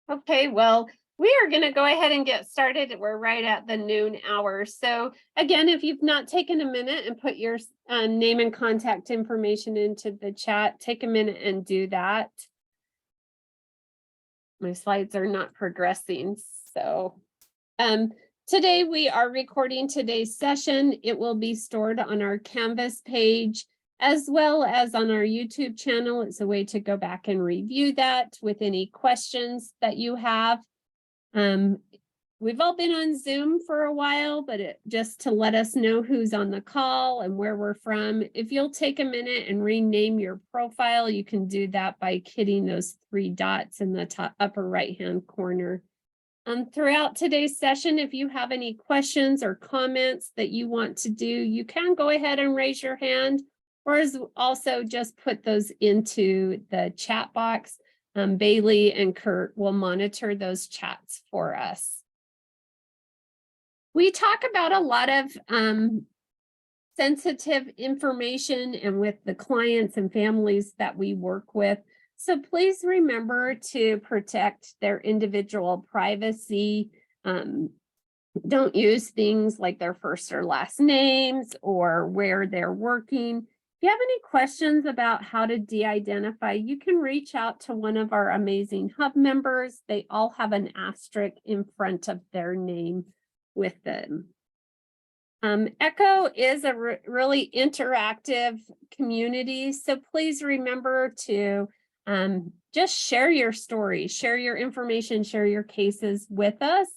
Okay, well, we are going to go ahead and get started. We're right at the noon hour. So again, if you've not taken a minute and put your name and contact information into the chat, take a minute and do that. My slides are not progressing. So today we are recording today's session. It will be stored on our Canvas page as well as on our YouTube channel. It's a way to go back and review that with any questions that you have. We've all been on Zoom for a while, but just to let us know who's on the call and where we're from. If you'll take a minute and rename your profile, you can do that by hitting those 3 dots in the top upper right-hand corner. Throughout today's session, if you have any questions or comments that you want to do, you can go ahead and raise your hand, or also just put those into the chat box. Bailey and Kurt will monitor those chats for us. We talk about a lot of sensitive information and with the clients and families that we work with. So please remember to protect their individual privacy. Don't use things like their first or last names or where they're working. If you have any questions about how to de-identify, you can reach out to one of our amazing hub members. They all have an asterisk in front of their name with them. ECHO is a really interactive community, so please remember to just share your story, share your information, share your cases with us.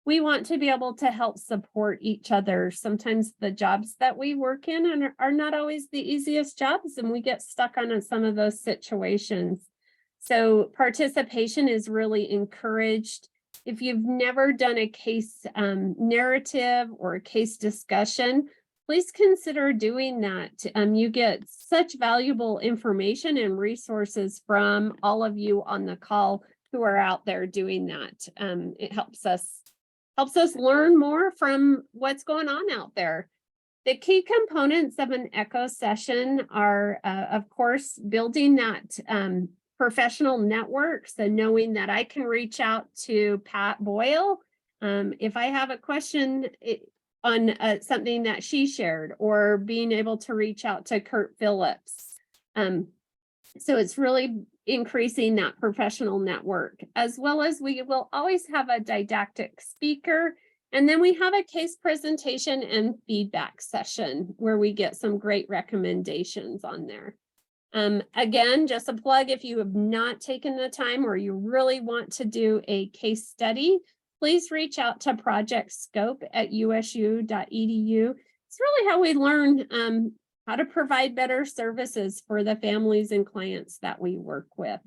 We want to be able to help support each other. Sometimes the jobs that we work in are not always the easiest jobs, and we get stuck on some of those situations. So participation is really encouraged. If you've never done a case narrative or a case discussion, please consider doing that. You get such valuable information and resources from all of you on the call who are out there doing that. It helps us learn more from what's going on out there. The key components of an ECHO session are, of course, building that professional network. So knowing that I can reach out to Pat Boyle if I have a question on something that she shared, or being able to reach out to Kurt Phillips. So it's really increasing that professional network, as well as we will always have a didactic speaker. And then we have a case presentation and feedback session where we get some great recommendations on there. Again, just a plug, if you have not taken the time or you really want to do a case study, please reach out to Project Scope at usu.edu. It's really how we learn how to provide better services for the families and clients that we work with.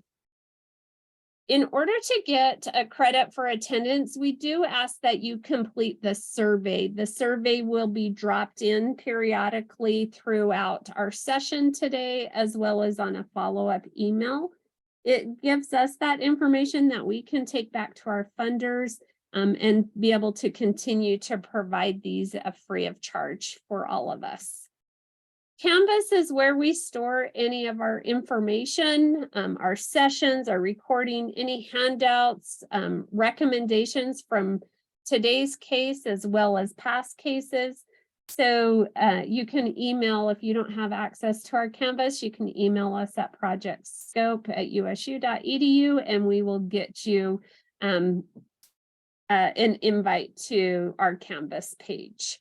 In order to get a credit for attendance, we do ask that you complete the survey. The survey will be dropped in periodically throughout our session today, as well as on a follow-up email. It gives us that information that we can take back to our funders and be able to continue to provide these free of charge for all of us. Canvas is where we store any of our information, our sessions, our recording, any handouts, recommendations from today's case, as well as past cases. So you can email, if you don't have access to our Canvas, you can email us at projectscope@usu.edu, and we will get you an invite to our Canvas page.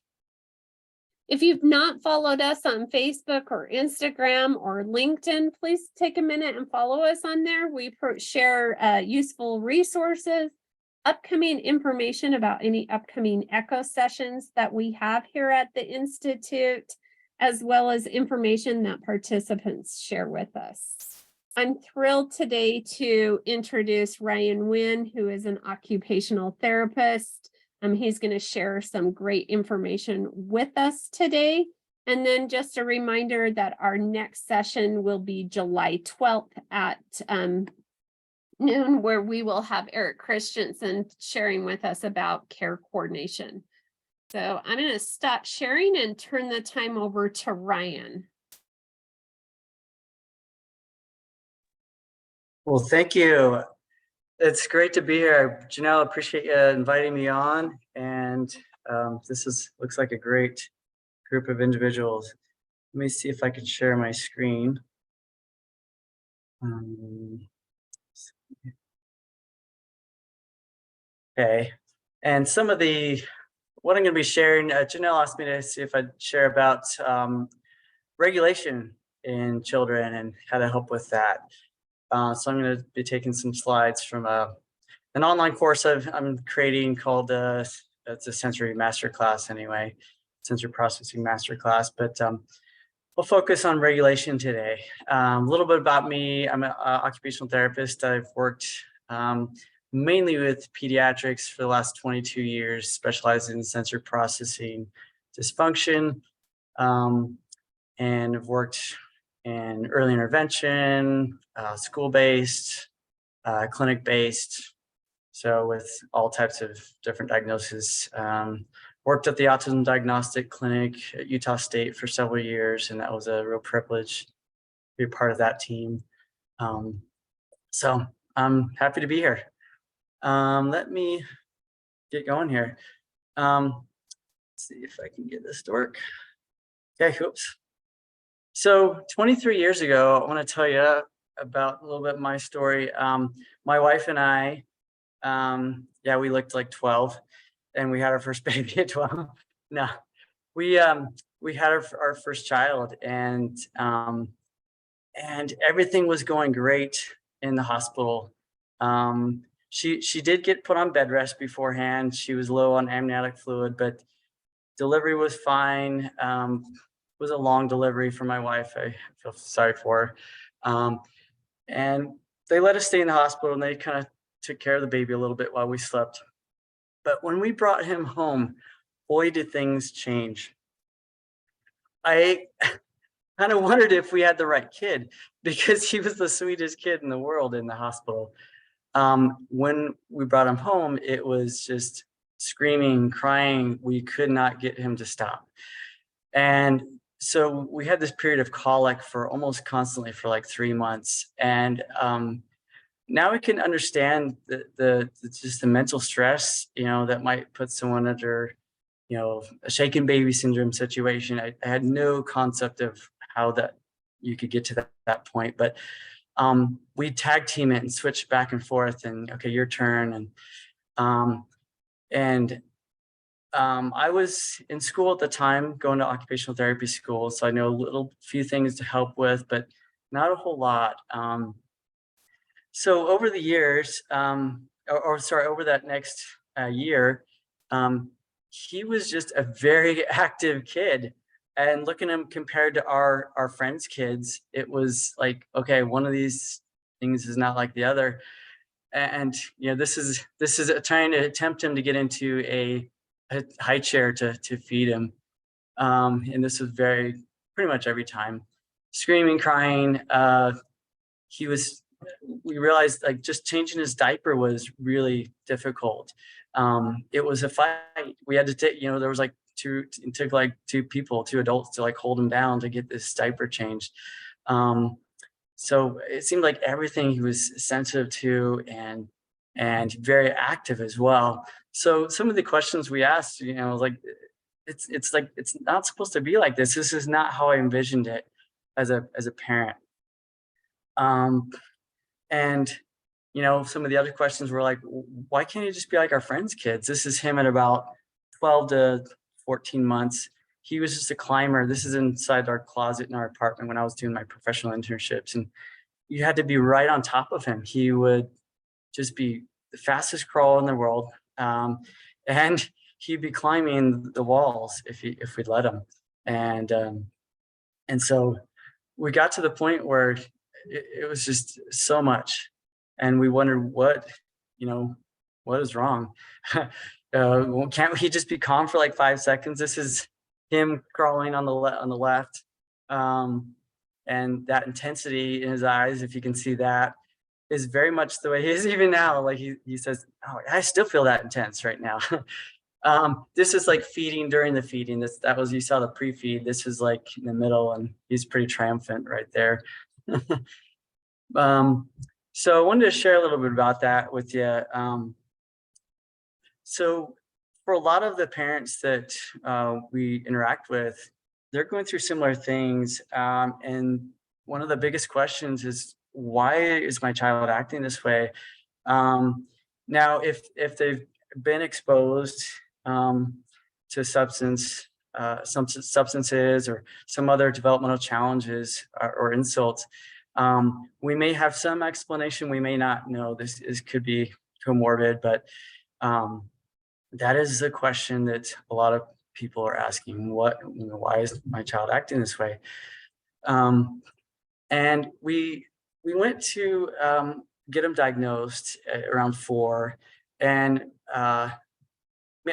If you've not followed us on Facebook or Instagram or LinkedIn, please take a minute and follow us on there. We share useful resources, upcoming information about any upcoming ECHO sessions that we have here at the Institute, as well as information that participants share with us. I'm thrilled today to introduce Ryan Winn, who is an occupational therapist. He's going to share some great information with us today. And then just a reminder that our next session will be July 12th at noon, where we will have Eric Christensen sharing with us about care coordination. So I'm going to stop sharing and turn the time over to Ryan. Well, thank you, It's great to be here. Janelle, appreciate you inviting me on. And looks like a great group of individuals. Let me see if I can share my screen. Um, okay. And some of what I'm going to be sharing, Janelle asked me to see if I'd share about regulation in children and how to help with that. So I'm going to be taking some slides from an online course I'm creating called it's a sensory masterclass anyway, sensory processing masterclass. But we'll focus on regulation today. A little bit about me. I'm an occupational therapist. I've worked mainly with pediatrics for the last 22 years, specializing in sensory processing dysfunction, and I've worked in early intervention, school-based, clinic-based, so with all types of different diagnoses. Worked at the Autism Diagnostic Clinic at Utah State for several years, and that was a real privilege to be a part of that team. So I'm happy to be here. Let me get going here. Let's see if I can get this to work. Okay, oops. So 23 years ago, I want to tell you about a little bit of my story. My wife and I, we looked like 12, and we had our first baby at 12. No, we had our first child, and everything was going great in the hospital. She did get put on bed rest beforehand. She was low on amniotic fluid, but delivery was fine. It was a long delivery for my wife. I feel sorry for her. And they let us stay in the hospital, and they kind of took care of the baby a little bit while we slept. But when we brought him home, boy, did things change. I kind of wondered if we had the right kid, because he was the sweetest kid in the world in the hospital. When we brought him home, it was just screaming, crying. We could not get him to stop. And so we had this period of colic for almost constantly for like 3 months. And now we can understand just the mental stress, that might put someone under, a shaken baby syndrome situation. I had no concept of how that you could get to that point, but we tag team it and switch back and forth, and okay, your turn. And I was in school at the time, going to occupational therapy school, so I know a few things to help with, but not a whole lot. So over the years, over that next year, he was just a very active kid. And looking at him compared to our friends' kids, it was like, okay, one of these things is not like the other. And this is trying to tempt him to get into a high chair to feed him. And this was pretty much every time, screaming, crying. We realized like just changing his diaper was really difficult. It was a fight. We had to take, there was like it took like two adults to like hold him down to get this diaper changed. So it seemed like everything he was sensitive to, and very active as well. So some of the questions we asked, like, it's like, it's not supposed to be like this. This is not how I envisioned it as a parent. And some of the other questions were like, why can't he just be like our friends' kids? This is him at about 12 to 14 months. He was just a climber. This is inside our closet in our apartment when I was doing my professional internships, and you had to be right on top of him. He would just be the fastest crawl in the world, and he'd be climbing the walls if we'd let him. And so we got to the point where it was just so much, and we wondered what is wrong. Can't he just be calm for like 5 seconds? This is him crawling on the left, and that intensity in his eyes, if you can see that, is very much the way he is even now. Like he says, "Oh, I still feel that intense right now." This is like feeding during the feeding. You saw the pre-feed. This is like in the middle, and he's pretty triumphant right there. So I wanted to share a little bit about that with you. So for a lot of the parents that we interact with, they're going through similar things. And one of the biggest questions is, why is my child acting this way? Now, if they've been exposed to substances or some other developmental challenges or insults, we may have some explanation. We may not know. This could be comorbid, but that is the question that a lot of people are asking. Why is my child acting this way? And we went to get him diagnosed at around 4, and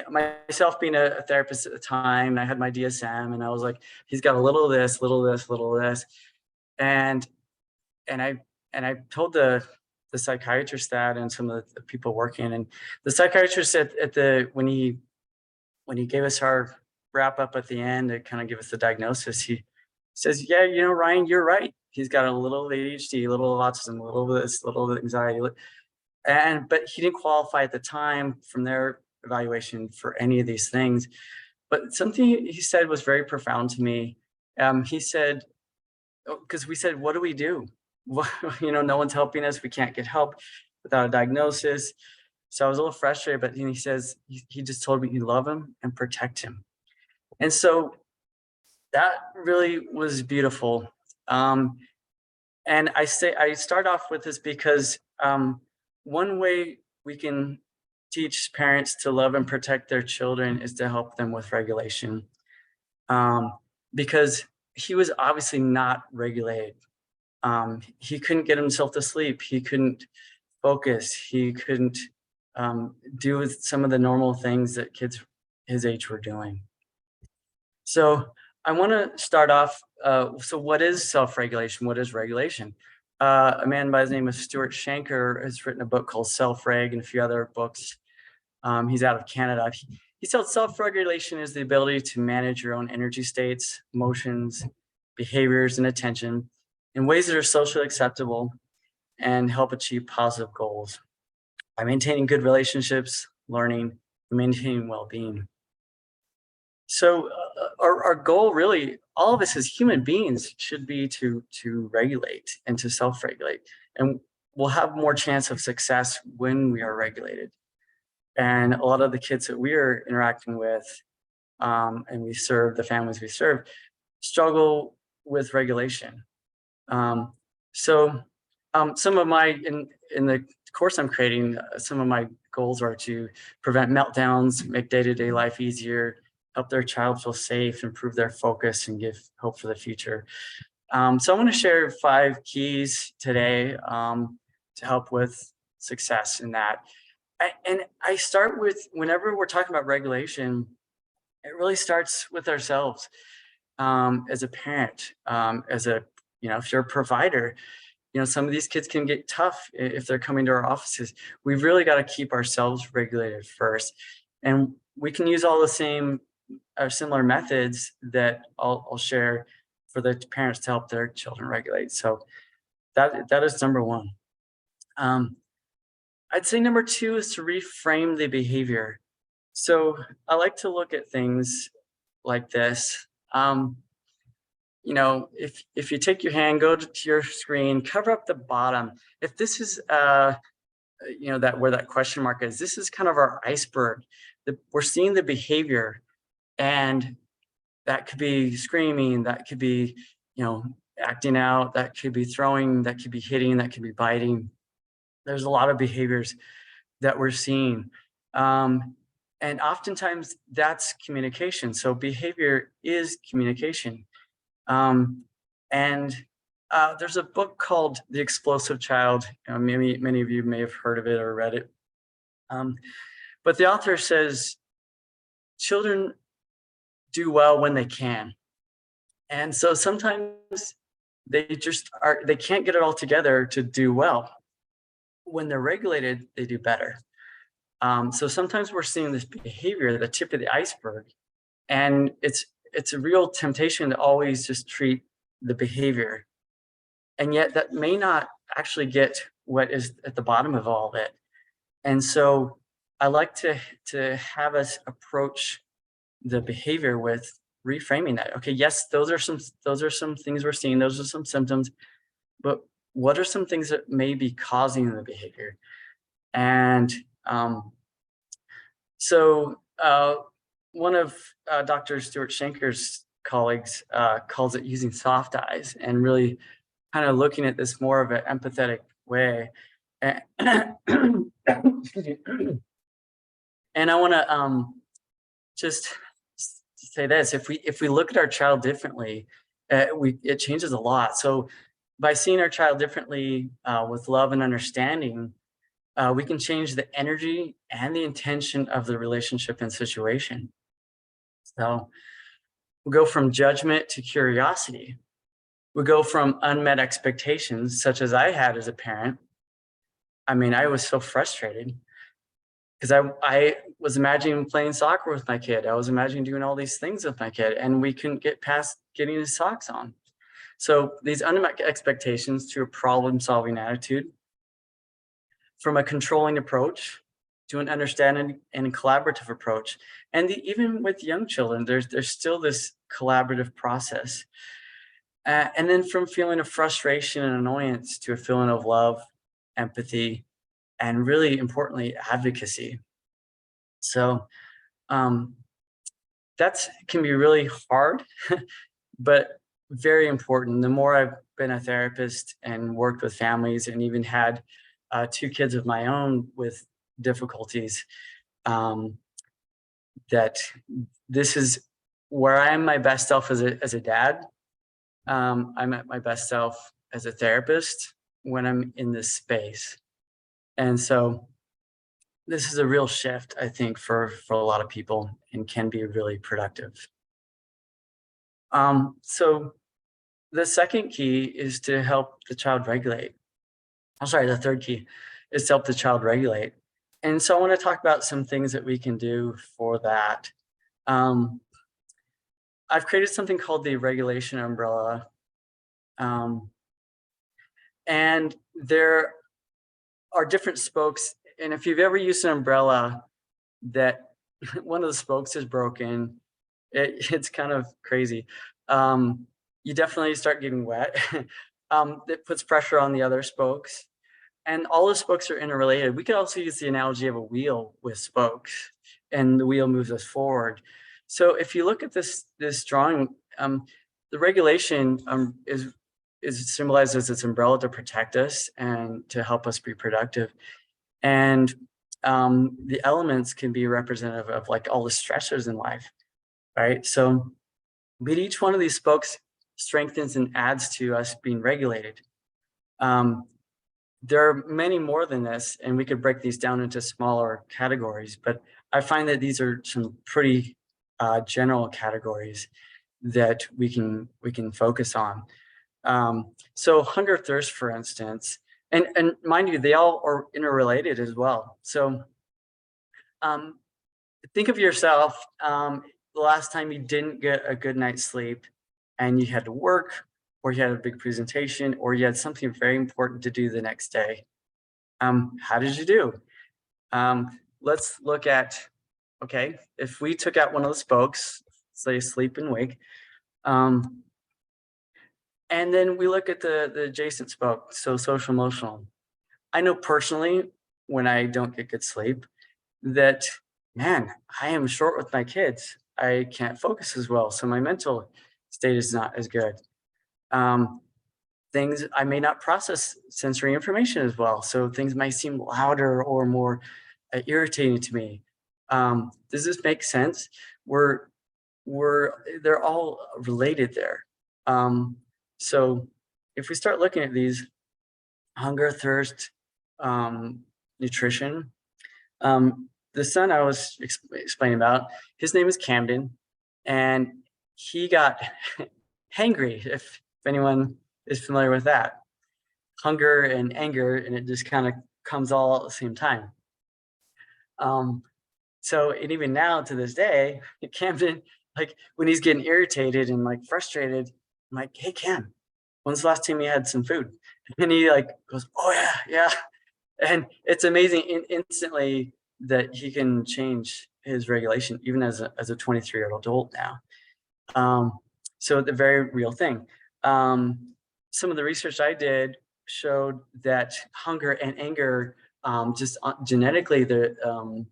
myself being a therapist at the time, I had my DSM, and I was like, he's got a little of this, little of this, little of this, and and I told the psychiatrist that, and some of the people working, and the psychiatrist at the when he gave us our wrap up at the end to kind of give us the diagnosis, he says, "Yeah, Ryan, you're right. He's got a little ADHD, a little of autism, a little of this, a little of anxiety." But he didn't qualify at the time from their evaluation for any of these things. But something he said was very profound to me. He said, because we said, "What do we do? No one's helping us. We can't get help without a diagnosis." So I was a little frustrated, but he says, he just told me, "You love him and protect him." And so that really was beautiful. And I start off with this because one way we can teach parents to love and protect their children is to help them with regulation. Because he was obviously not regulated. He couldn't get himself to sleep. He couldn't focus. He couldn't do some of the normal things that kids his age were doing. So I want to start off. So what is self-regulation? What is regulation? A man by the name of Stuart Shanker has written a book called Self-Reg and a few other books. He's out of Canada. He said self-regulation is the ability to manage your own energy states, emotions, behaviors, and attention in ways that are socially acceptable and help achieve positive goals by maintaining good relationships, learning, and maintaining well-being. So our goal, really, all of us as human beings, should be to regulate and to self-regulate, and we'll have more chance of success when we are regulated. And a lot of the kids that we are interacting with, and we serve, the families we serve, struggle with regulation. So some of my in the course I'm creating, some of my goals are to prevent meltdowns, make day-to-day life easier, help their child feel safe, improve their focus, and give hope for the future. So I want to share 5 keys today to help with success in that. And I start with, whenever we're talking about regulation, it really starts with ourselves as a parent, if you're a provider. Some of these kids can get tough if they're coming to our offices. We've really got to keep ourselves regulated first. And we can use all the same or similar methods that I'll share for the parents to help their children regulate. So that is number 1. I'd say number 2 is to reframe the behavior. So I like to look at things like this. If you take your hand, go to your screen, cover up the bottom. If this is that where that question mark is, this is kind of our iceberg. We're seeing the behavior, and that could be screaming, that could be acting out, that could be throwing, that could be hitting, that could be biting. There's a lot of behaviors that we're seeing. And oftentimes that's communication. So behavior is communication. And there's a book called The Explosive Child. Many of you may have heard of it or read it. But the author says children do well when they can. And so sometimes they can't get it all together to do well. When they're regulated, they do better. So sometimes we're seeing this behavior, the tip of the iceberg, and it's a real temptation to always just treat the behavior. And yet that may not actually get what is at the bottom of all of it. And so I like to have us approach the behavior with reframing that. Okay, yes, those are some things we're seeing, those are some symptoms, but what are some things that may be causing the behavior? And so one of Dr. Stuart Shanker's colleagues calls it using soft eyes, and really kind of looking at this more of an empathetic way. And, excuse me. And I want to just say this: if we look at our child differently, it changes a lot. So by seeing our child differently with love and understanding, we can change the energy and the intention of the relationship and situation. So we go from judgment to curiosity. We go from unmet expectations, such as I had as a parent. I mean, I was so frustrated because I was imagining playing soccer with my kid. I was imagining doing all these things with my kid, and we couldn't get past getting his socks on. So these unmet expectations to a problem-solving attitude, from a controlling approach to an understanding and collaborative approach. And even with young children, there's still this collaborative process. And then from feeling of frustration and annoyance to a feeling of love, empathy, and really importantly, advocacy. So that can be really hard, but very important. The more I've been a therapist and worked with families and even had 2 kids of my own with difficulties, that this is where I'm my best self as a dad. I'm at my best self as a therapist when I'm in this space. And so this is a real shift, I think, for a lot of people, and can be really productive. So the second key is to help the child regulate. I'm sorry, the third key is to help the child regulate. And so I want to talk about some things that we can do for that. I've created something called the regulation umbrella. And there are different spokes. And if you've ever used an umbrella that one of the spokes is broken, it's kind of crazy. You definitely start getting wet. It puts pressure on the other spokes. And all the spokes are interrelated. We could also use the analogy of a wheel with spokes, and the wheel moves us forward. So if you look at this drawing, the regulation is symbolized as this umbrella to protect us and to help us be productive. And the elements can be representative of like all the stressors in life, right? So but each one of these spokes strengthens and adds to us being regulated. There are many more than this, and we could break these down into smaller categories, but I find that these are some pretty general categories that we can focus on. So hunger, thirst, for instance, and mind you, they all are interrelated as well. So think of yourself the last time you didn't get a good night's sleep and you had to work, or you had a big presentation, or you had something very important to do the next day. How did you do? Let's look at, okay, if we took out one of the spokes, say sleep and wake, and then we look at the adjacent spoke, so social emotional. I know personally, when I don't get good sleep, that, man, I am short with my kids. I can't focus as well, so my mental state is not as good. Things I may not process sensory information as well, so things might seem louder or more irritating to me. Does this make sense? They're all related there. So if we start looking at these, hunger, thirst, nutrition, the son I was explaining about, his name is Camden, and he got hangry, if anyone is familiar with that. Hunger and anger, and it just kind of comes all at the same time. So, and even now to this day, Camden, like when he's getting irritated and like frustrated, I'm like, hey Cam, when's the last time you had some food? And he like goes, oh yeah, yeah. And it's amazing instantly that he can change his regulation, even as a 23-year-old adult now. So the very real thing. Some of the research I did showed that hunger and anger, just genetically, some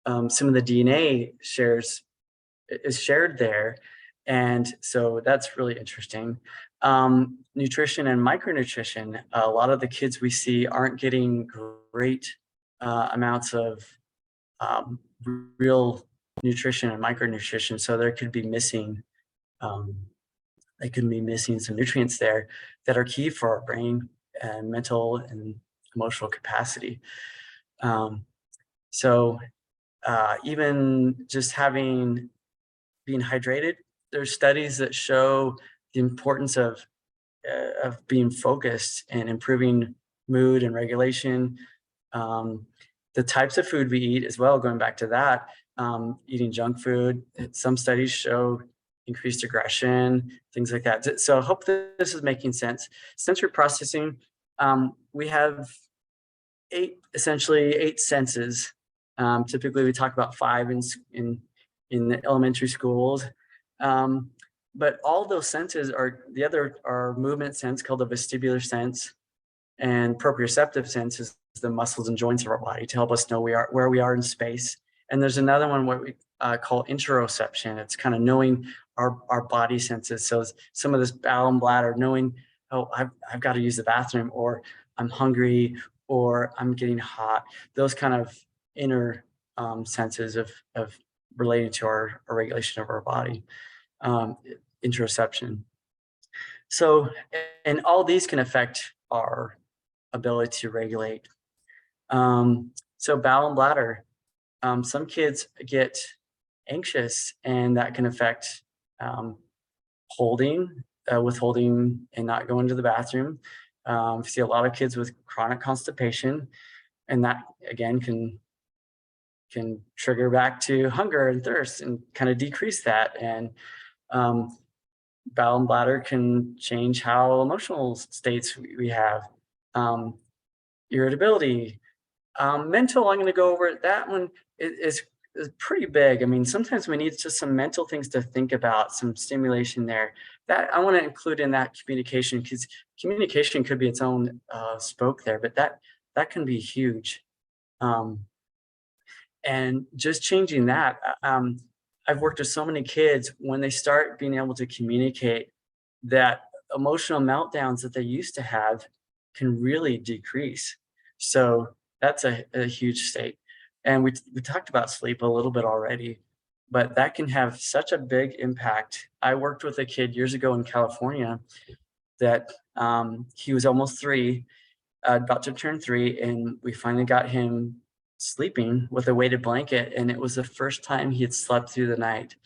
of the DNA is shared there. And so that's really interesting. Nutrition and micronutrition, a lot of the kids we see aren't getting great amounts of um, real nutrition and micronutrition. So there could be missing, they could be missing some nutrients there that are key for our brain and mental and emotional capacity. So even just being hydrated, there's studies that show the importance of being focused and improving mood and regulation. The types of food we eat as well, going back to that, eating junk food, some studies show increased aggression, things like that. So I hope that this is making sense. Sensory processing, we have essentially eight senses. Typically we talk about five in the elementary schools. But all those senses are movement sense called the vestibular sense, and proprioceptive sense is the muscles and joints of our body to help us know where we are in space. And there's another one what we call interoception. It's kind of knowing our body senses. So some of this bowel and bladder, knowing, oh, I've got to use the bathroom, or I'm hungry, or I'm getting hot. Those kind of inner senses of relating to our regulation of our body. Interoception. So, and all these can affect our ability to regulate. So bowel and bladder, some kids get anxious, and that can affect withholding and not going to the bathroom. See a lot of kids with chronic constipation, and that again can trigger back to hunger and thirst and kind of decrease that. And bowel and bladder can change how emotional states we have. Irritability, mental, I'm going to go over it. That one is pretty big. I mean, sometimes we need just some mental things to think about, some stimulation there. That I want to include in that communication, because communication could be its own spoke there, but that can be huge. And just changing that, I've worked with so many kids, when they start being able to communicate, that emotional meltdowns that they used to have can really decrease. So that's a huge state. And we talked about sleep a little bit already, but that can have such a big impact. I worked with a kid years ago in California that he was almost 3, about to turn 3, and we finally got him sleeping with a weighted blanket, and it was the first time he had slept through the night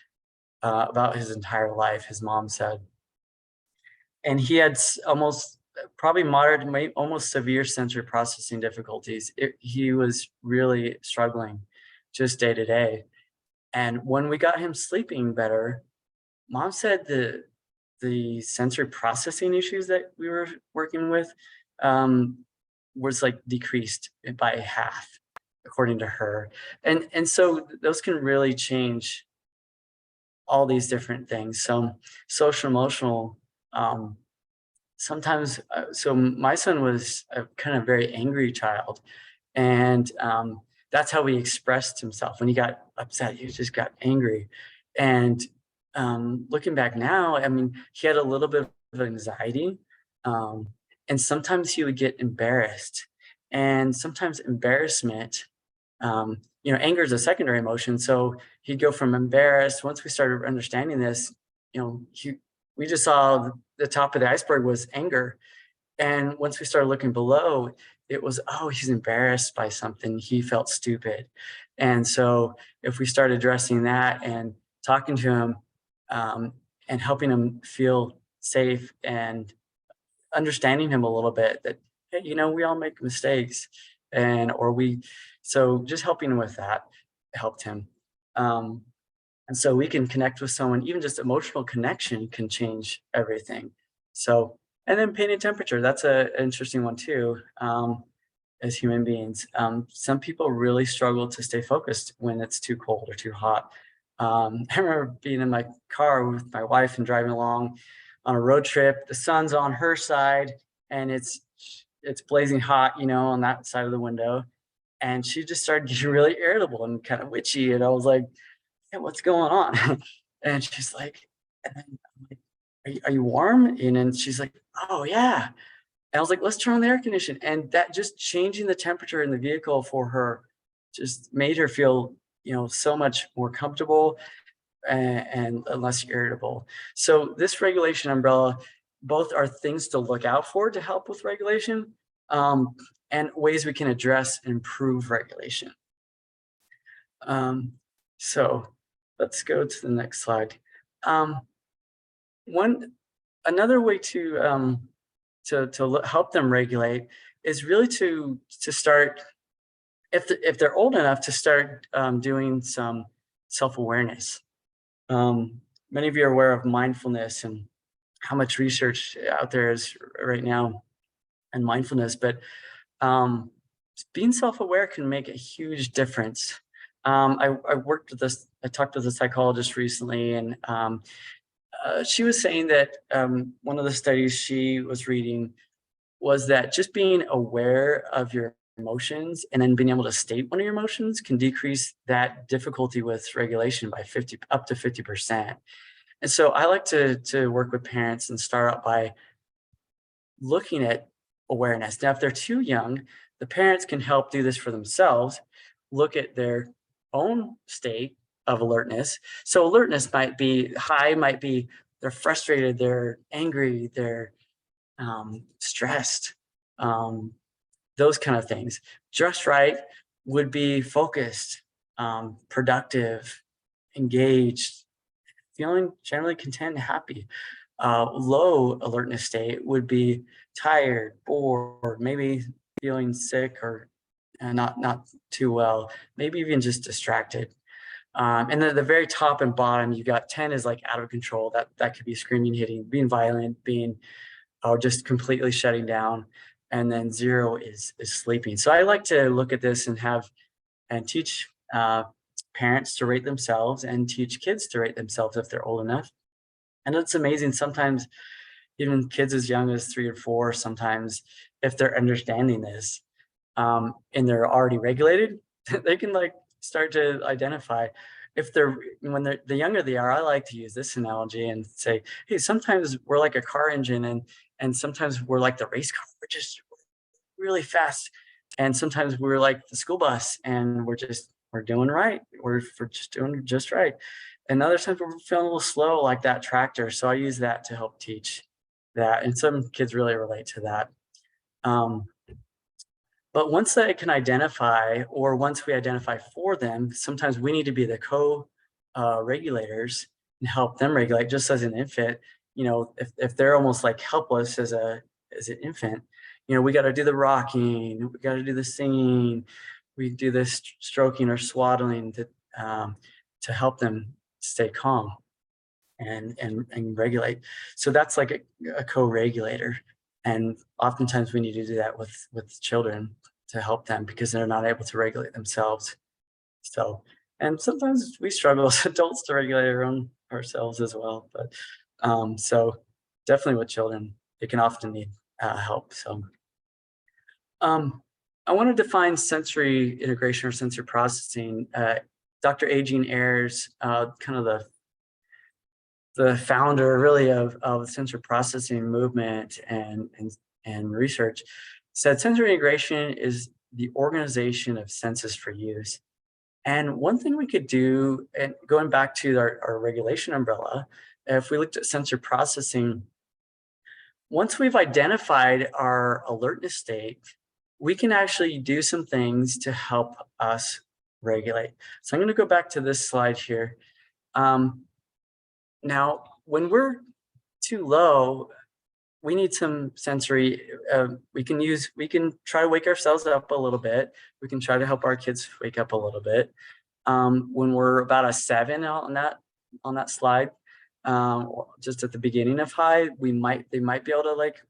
about his entire life, his mom said. And he had almost probably moderate, almost severe sensory processing difficulties. He was really struggling just day to day. And when we got him sleeping better, mom said the sensory processing issues that we were working with was like decreased by half, according to her. And so those can really change all these different things. So social emotional, sometimes, so my son was a kind of very angry child, and that's how he expressed himself. When he got upset, he just got angry. And looking back now, I mean, he had a little bit of anxiety, and sometimes he would get embarrassed, and sometimes embarrassment, anger is a secondary emotion. So he'd go from embarrassed. Once we started understanding this, we just saw the top of the iceberg was anger. And once we started looking below, it was, oh, he's embarrassed by something. He felt stupid. And so if we start addressing that and talking to him, and helping him feel safe and understanding him a little bit, that, hey, we all make mistakes, so just helping him with that helped him. And so we can connect with someone, even just emotional connection can change everything. So And then pain and temperature, that's an interesting one too. As human beings, some people really struggle to stay focused when it's too cold or too hot. I remember being in my car with my wife and driving along on a road trip. The sun's on her side and it's blazing hot, you know, on that side of the window. And she just started getting really irritable and kind of witchy. And I was like, "Hey, what's going on?" And she's like, and then I'm like, are you warm? And then she's like, "Oh yeah." And I was like, "Let's turn on the air conditioning." And that just changing the temperature in the vehicle for her just made her feel, you know, so much more comfortable and less irritable. So this regulation umbrella, both are things to look out for to help with regulation, um, and ways we can address and improve regulation. Um, so let's go to the next slide. Um, one another way to help them regulate is really to start, if they're old enough, to start doing some self-awareness. Many of you are aware of mindfulness and how much research out there is right now in mindfulness, but um, being self-aware can make a huge difference. I worked with this. I talked with a psychologist recently, and she was saying that one of the studies she was reading was that just being aware of your emotions and then being able to state one of your emotions can decrease that difficulty with regulation by 50 up to 50%. And so I like to work with parents and start out by looking at awareness. Now, if they're too young, the parents can help do this for themselves, look at their own state of alertness. So alertness might be high, might be they're frustrated, they're angry, they're stressed, um, those kind of things. Just right would be focused, productive, engaged, feeling generally content and happy. Low alertness state would be tired, bored, maybe feeling sick or not too well, maybe even just distracted. And then at the very top and bottom, you got 10 is like out of control. That could be screaming, hitting, being violent, being just completely shutting down. And then 0 is sleeping. So I like to look at this and teach parents to rate themselves and teach kids to rate themselves if they're old enough. And it's amazing. Sometimes even kids as young as 3 or 4, sometimes if they're understanding this, and they're already regulated, they can like start to identify if they're when they're the younger they are. I like to use this analogy and say, hey, sometimes we're like a car engine and sometimes we're like the race car. We're just really fast. And sometimes we're like the school bus and we're doing right. We're just doing just right. And other times we're feeling a little slow like that tractor. So I use that to help teach that. And some kids really relate to that. Um, but once they can identify, or once we identify for them, sometimes we need to be the regulators and help them regulate. Just as an infant, you know, if they're almost like helpless as an infant, you know, we got to do the rocking, we got to do the singing, we do this stroking or swaddling to help them stay calm and regulate. So that's like a co-regulator. And oftentimes we need to do that with children to help them because they're not able to regulate themselves. So, and sometimes we struggle as adults to regulate ourselves as well. But so definitely with children, they can often need help. So I want to define sensory integration or sensory processing. Dr. Aging Ayers, kind of the founder really of sensory processing movement and research, said sensory integration is the organization of senses for use. And one thing we could do, and going back to our regulation umbrella, if we looked at sensory processing, once we've identified our alertness state, we can actually do some things to help us regulate. So I'm going to go back to this slide here. Now, when we're too low, we need some sensory. We can try to wake ourselves up a little bit. We can try to help our kids wake up a little bit. When we're about a 7 on that slide, just at the beginning of high, they might be able to like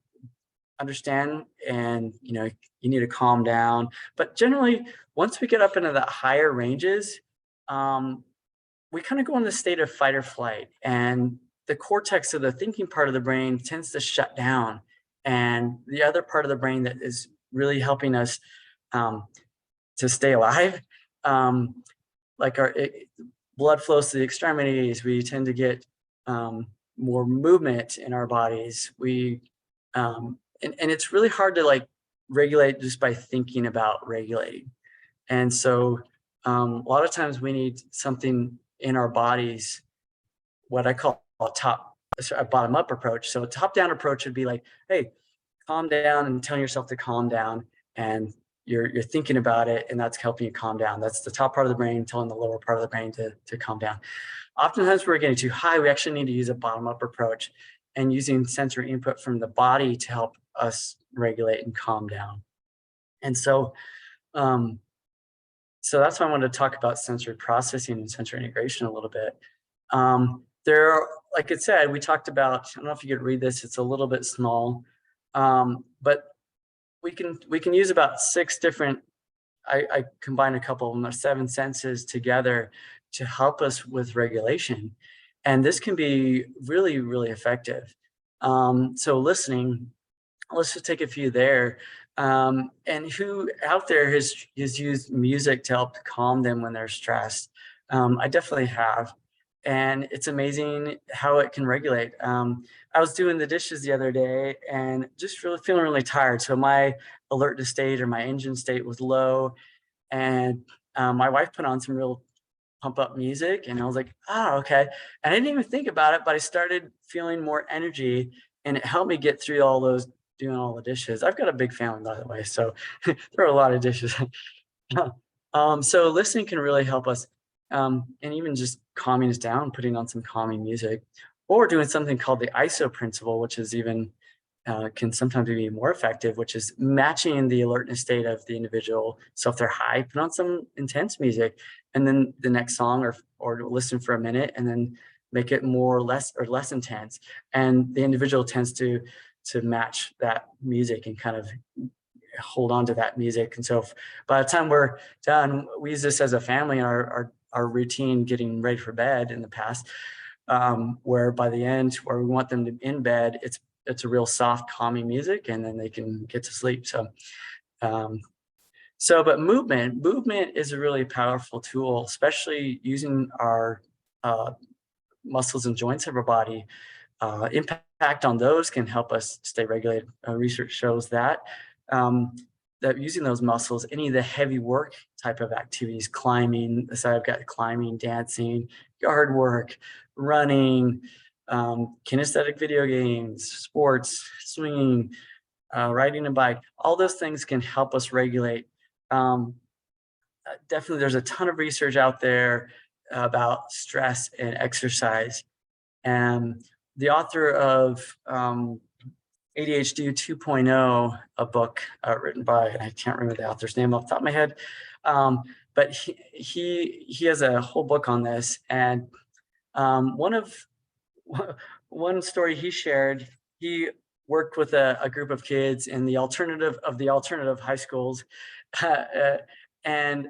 understand, and you need to calm down. But generally, once we get up into the higher ranges, we kind of go in the state of fight or flight, and the cortex of the thinking part of the brain tends to shut down, and the other part of the brain that is really helping us um, to stay alive, like blood flows to the extremities. We tend to get more movement in our bodies. And it's really hard to like regulate just by thinking about regulating. And so a lot of times we need something in our bodies, what I call a bottom up approach. So a top down approach would be like, hey, calm down, and telling yourself to calm down, and you're thinking about it, and that's helping you calm down. That's the top part of the brain telling the lower part of the brain to calm down. Oftentimes we're getting too high. We actually need to use a bottom up approach and using sensory input from the body to help us regulate and calm down. And so that's why I wanted to talk about sensory processing and sensory integration a little bit. Like it said, we talked about, I don't know if you could read this, it's a little bit small, but we can use about 6 different, I combined a couple of them, 7 senses together to help us with regulation. And this can be really, really effective. So listening, let's just take a few there. And who out there has used music to help calm them when they're stressed? I definitely have. And it's amazing how it can regulate. I was doing the dishes the other day and just really feeling really tired. So my alertness state or my engine state was low. And my wife put on some real pump up music, and I was like, oh, okay. And I didn't even think about it, but I started feeling more energy, and it helped me get through all those, doing all the dishes. I've got a big family, by the way, so there are a lot of dishes. So listening can really help us, and even just calming us down, putting on some calming music, or doing something called the ISO principle, which is even can sometimes be more effective, which is matching the alertness state of the individual. So if they're high, put on some intense music, and then the next song, or listen for a minute, and then make it less intense. And the individual tends to match that music and kind of hold on to that music. And so by the time we're done, we use this as a family in our routine getting ready for bed in the past, where by the end, where we want them to in bed, it's a real soft, calming music, and then they can get to sleep. But movement is a really powerful tool, especially using our muscles and joints of our body. Impact on those can help us stay regulated. Research shows that using those muscles, any of the heavy work type of activities, climbing, so I've got climbing, dancing, yard work, running, kinesthetic video games, sports, swinging, riding a bike, all those things can help us regulate. Definitely, there's a ton of research out there about stress and exercise. And the author of ADHD 2.0, a book written by, and I can't remember the author's name off the top of my head, but he has a whole book on this. And one story he shared, he worked with a group of kids in the alternative high schools, and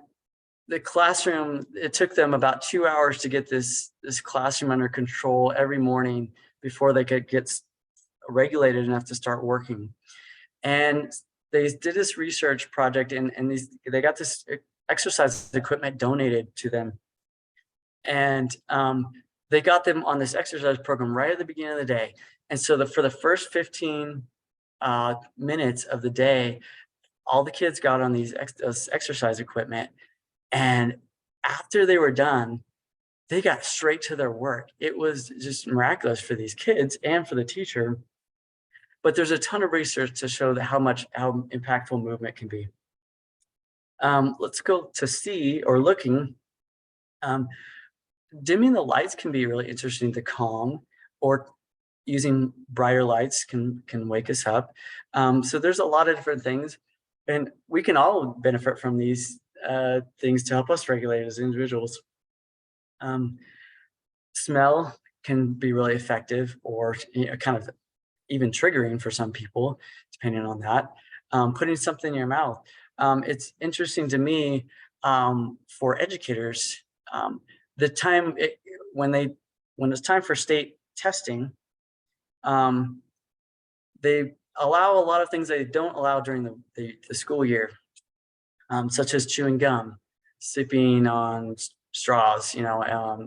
the classroom, it took them about 2 hours to get this classroom under control every morning before they could get regulated enough to start working. And they did this research project, and they got this exercise equipment donated to them. And they got them on this exercise program right at the beginning of the day. And so for the first 15 minutes of the day, all the kids got on these exercise equipment. And after they were done, they got straight to their work. It was just miraculous for these kids and for the teacher. But there's a ton of research to show that how impactful movement can be. Let's go to C, or looking. Dimming the lights can be really interesting to calm, or using brighter lights can wake us up. So there's a lot of different things, and we can all benefit from these things to help us regulate as individuals. Smell can be really effective, or kind of even triggering for some people, depending on that. Putting something in your mouth. It's interesting to me, for educators, the time when it's time for state testing, um, they allow a lot of things they don't allow during the school year, such as chewing gum, sipping on straws,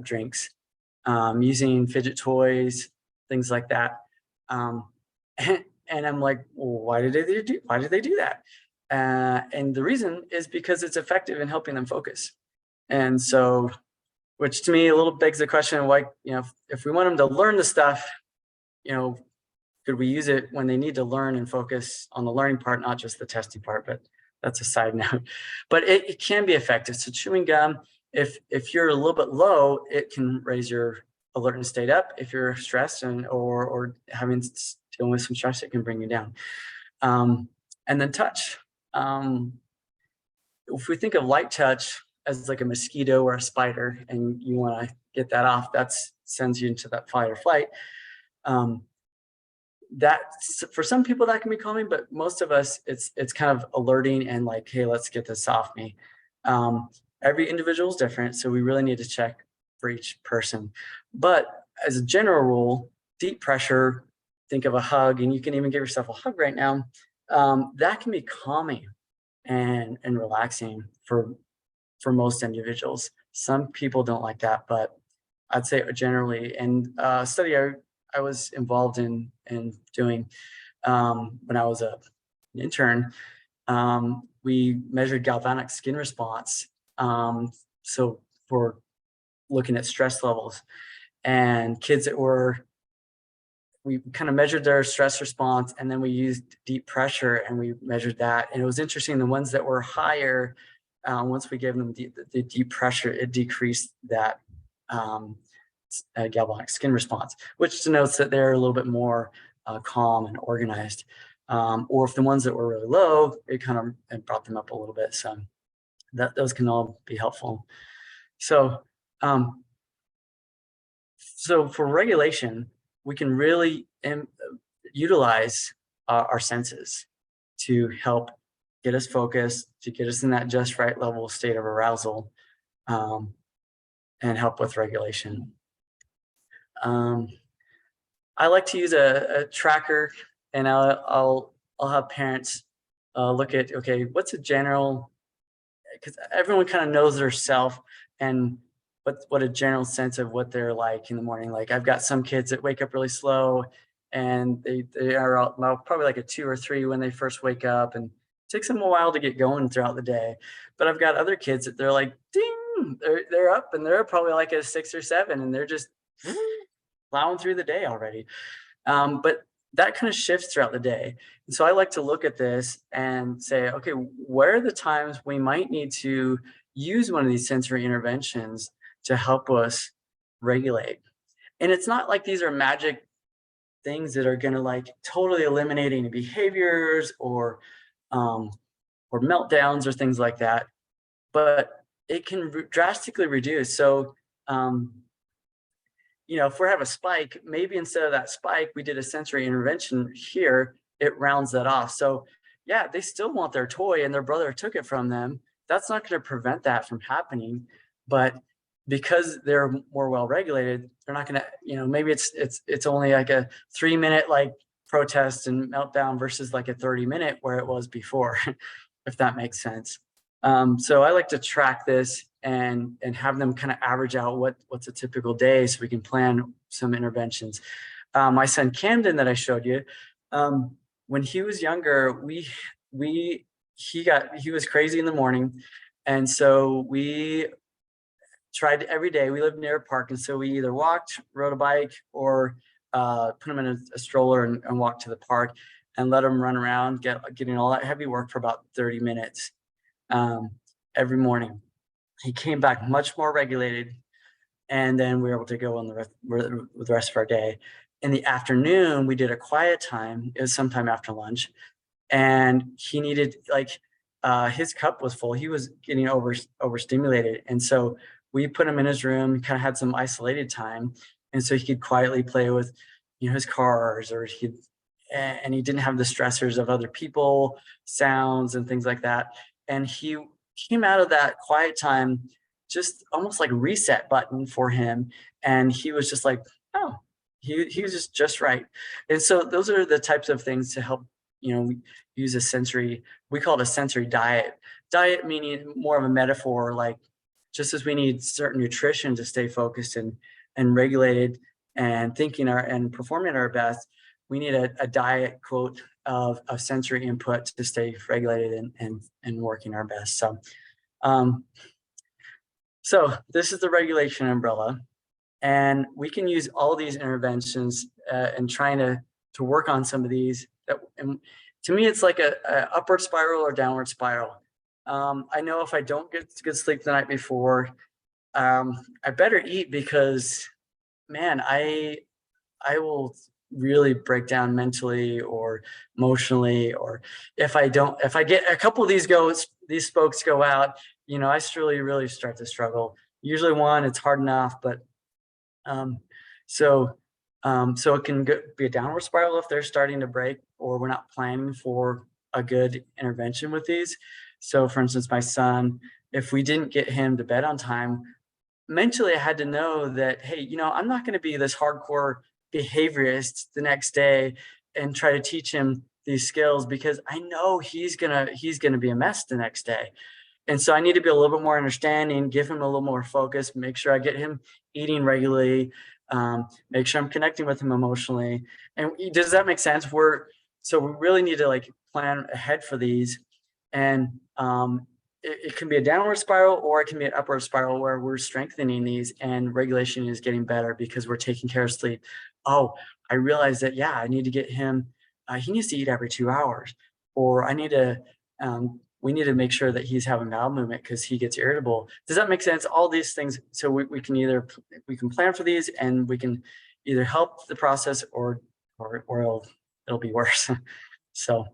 drinks, using fidget toys, things like that. Um, and I'm like, well, why did they do that? And the reason is because it's effective in helping them focus. And so, which to me a little begs the question, why, if we want them to learn the stuff, could we use it when they need to learn and focus on the learning part, not just the testing part? But that's a side note. But it can be effective. So chewing gum, if you're a little bit low, it can raise your alertness state up. If you're stressed or dealing with some stress, it can bring you down. And then touch. If we think of light touch as like a mosquito or a spider, and you want to get that off, that sends you into that fight or flight. That for some people that can be calming, but most of us, it's kind of alerting and like, hey, let's get this off me. Every individual is different, so we really need to check for each person. But as a general rule, deep pressure, think of a hug, and you can even give yourself a hug right now. That can be calming and relaxing for most individuals. Some people don't like that, but I'd say generally. And a study I was involved in doing when I was an intern, we measured galvanic skin response. So for looking at stress levels, and kids we kind of measured their stress response, and then we used deep pressure and we measured that. And it was interesting, the ones that were higher, once we gave them the deep pressure, it decreased that galvanic skin response, which denotes that they're a little bit more calm and organized. Or if the ones that were really low, it kind of brought them up a little bit. So those can all be helpful. So, so for regulation, we can really utilize our senses to help get us focused, to get us in that just right level state of arousal, and help with regulation. I like to use a tracker, and I'll have parents look at, okay, what's a general, because everyone kind of knows their self and what a general sense of what they're like in the morning. Like I've got some kids that wake up really slow, and they are probably like a 2 or 3 when they first wake up, and it takes them a while to get going throughout the day. But I've got other kids that they're like, ding, they're up, and they're probably like a 6 or 7, and they're just plowing through the day already. But that kind of shifts throughout the day. And so I like to look at this and say, okay, where are the times we might need to use one of these sensory interventions to help us regulate? And it's not like these are magic things that are going to like totally eliminate any behaviors or meltdowns or things like that, but it can drastically reduce. So, if we have a spike, maybe instead of that spike, we did a sensory intervention here, it rounds that off. So yeah, they still want their toy and their brother took it from them. That's not going to prevent that from happening. But because they're more well regulated, they're not going to, maybe it's only like a 3-minute like protest and meltdown versus like a 30-minute where it was before, if that makes sense. So I like to track this and have them kind of average out what's a typical day so we can plan some interventions. My son Camden that I showed you, when he was younger, he was crazy in the morning. And so we tried every day. We lived near a park, and so we either walked, rode a bike, or put him in a stroller and walked to the park and let him run around, getting all that heavy work for about 30 minutes every morning. He came back much more regulated, and then we were able to go on with the rest of our day. In the afternoon, we did a quiet time. It was sometime after lunch, and he needed his cup was full. He was getting overstimulated, and so we put him in his room. Kind of had some isolated time, and so he could quietly play with, his cars, or he'd and he didn't have the stressors of other people, sounds and things like that. And he came out of that quiet time just almost like reset button for him. And he was just like, oh, he was just right. And so those are the types of things to help, use a sensory, we call it a sensory diet. Diet meaning more of a metaphor, like just as we need certain nutrition to stay focused and regulated and thinking and performing our best, we need a diet quote of sensory input to stay regulated and working our best. So this is the regulation umbrella, and we can use all these interventions and trying to work on some of these. And to me, it's like a upward spiral or downward spiral. I know if I don't get good sleep the night before, I better eat, because man, I will really break down mentally or emotionally, or if I get a couple of these spokes go out, I really start to struggle. Usually one, it's hard enough, but so it can be a downward spiral if they're starting to break or we're not planning for a good intervention with these. So for instance, my son, if we didn't get him to bed on time, mentally I had to know that, hey, I'm not going to be this hardcore behaviorist the next day and try to teach him these skills, because I know he's gonna be a mess the next day. And so I need to be a little bit more understanding, give him a little more focus, make sure I get him eating regularly, make sure I'm connecting with him emotionally. And does that make sense? So we really need to like plan ahead for these. And it can be a downward spiral, or it can be an upward spiral where we're strengthening these and regulation is getting better because we're taking care of sleep. Oh, I realized that, yeah, I need to get him, he needs to eat every 2 hours, or we need to make sure that he's having bowel movement because he gets irritable. Does that make sense? All these things. So we can plan for these, and we can either help the process or it'll be worse. So,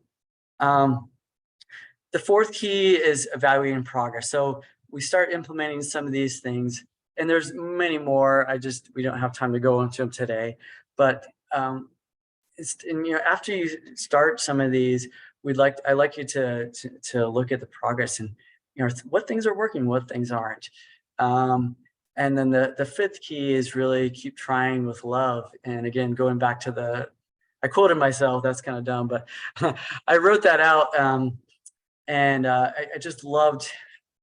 the fourth key is evaluating progress. So we start implementing some of these things, and there's many more. We don't have time to go into them today, but after you start some of these, I like you to look at the progress and what things are working, what things aren't. And then the fifth key is really keep trying with love. And again, going back to I quoted myself, that's kind of dumb, but I wrote that out. And I just loved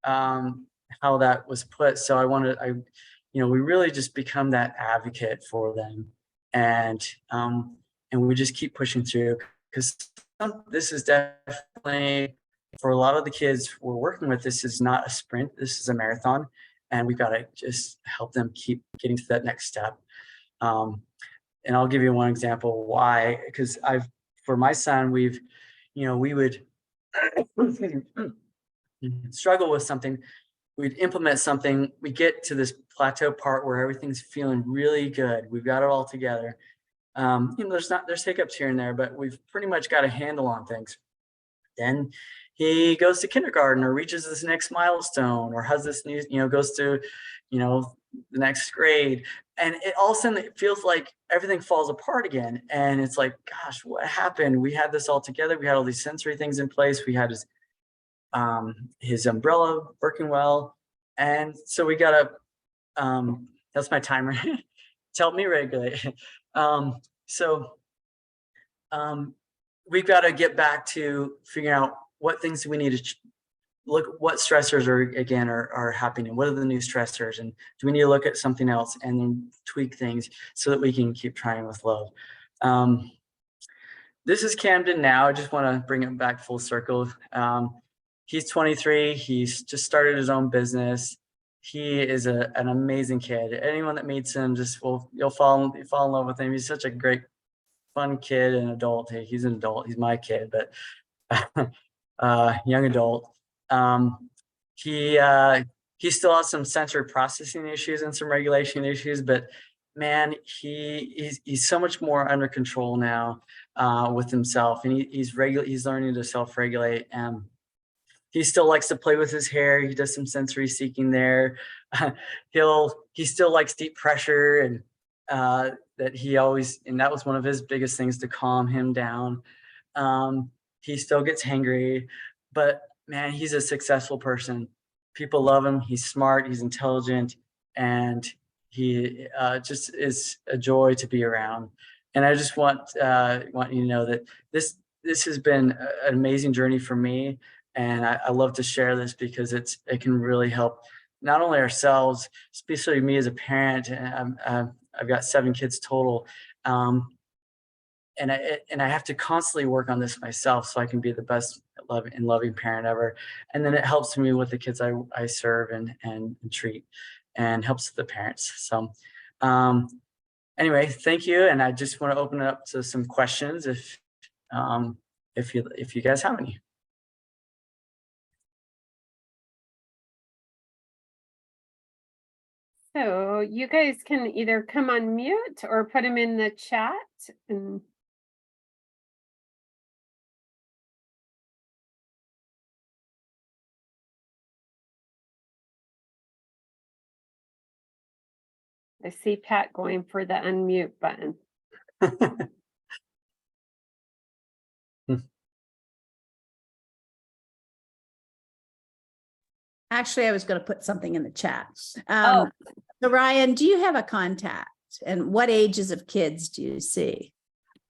how that was put. So we really just become that advocate for them, and we just keep pushing through, because this is definitely, for a lot of the kids we're working with, this is not a sprint, this is a marathon, and we've got to just help them keep getting to that next step. And I'll give you one example why, because for my son, we would struggle with something, we'd implement something, we get to this plateau part where everything's feeling really good, we've got it all together. There's hiccups here and there, but we've pretty much got a handle on things. Then he goes to kindergarten, or reaches this next milestone, or has this new, goes to, the next grade, and it all of a sudden it feels like everything falls apart again. And it's like, gosh, what happened? We had this all together. We had all these sensory things in place. We had his umbrella working well. And so we gotta, that's my timer. Tell me regulate. We've got to get back to figuring out what things we need to look, what stressors are happening, what are the new stressors, and do we need to look at something else and then tweak things so that we can keep trying with love. This is Camden now. I just want to bring him back full circle. He's 23. He's just started his own business. He is an amazing kid. Anyone that meets him you'll fall in love with him. He's such a great, fun kid and adult. Hey, he's an adult. He's my kid, but young adult. He still has some sensory processing issues and some regulation issues, but man, he's so much more under control now with himself, and he's learning to self-regulate. He still likes to play with his hair. He does some sensory seeking there. He still likes deep pressure, and that he always, and that was one of his biggest things to calm him down. He still gets hangry, but man, he's a successful person. People love him. He's smart, he's intelligent, and he just is a joy to be around. And I just want you to know that this has been an amazing journey for me, and I love to share this because it can really help not only ourselves, especially me as a parent. And I've got 7 kids total, and I have to constantly work on this myself so I can be the best loving parent ever. And then it helps me with the kids I serve and treat, and helps the parents. So anyway, thank you. And I just want to open it up to some questions if you guys have any. So you guys can either come on mute or put them in the chat. And I see Pat going for the unmute button. Actually, I was going to put something in the chat. Oh. So Ryan, do you have a contact, and what ages of kids do you see?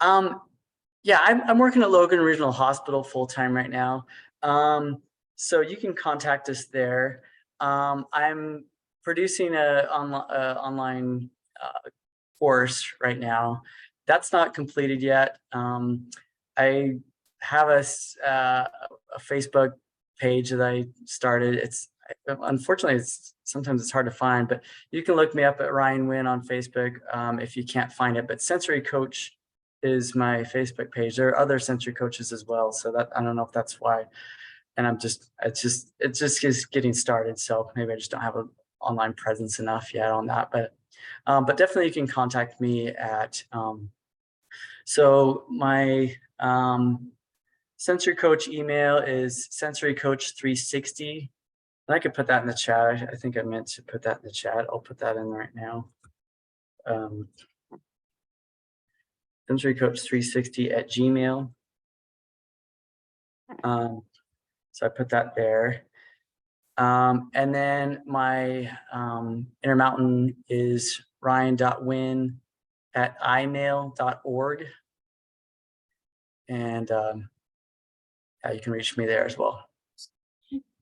Yeah, I'm working at Logan Regional Hospital full-time right now. So you can contact us there. I'm producing a online course right now. That's not completed yet. I have a Facebook page that I started. Unfortunately, sometimes it's hard to find, but you can look me up at Ryan Winn on Facebook if you can't find it. But Sensory Coach is my Facebook page. There are other sensory coaches as well, so that I don't know if that's why. And it's just getting started, so maybe I just don't have an online presence enough yet on that. But definitely you can contact me at so my sensory coach email is sensorycoach360. And I could put that in the chat. I think I meant to put that in the chat. I'll put that in right now. sensorycoach360@gmail. So I put that there. And then my Intermountain is ryan.win@imail.org. And you can reach me there as well.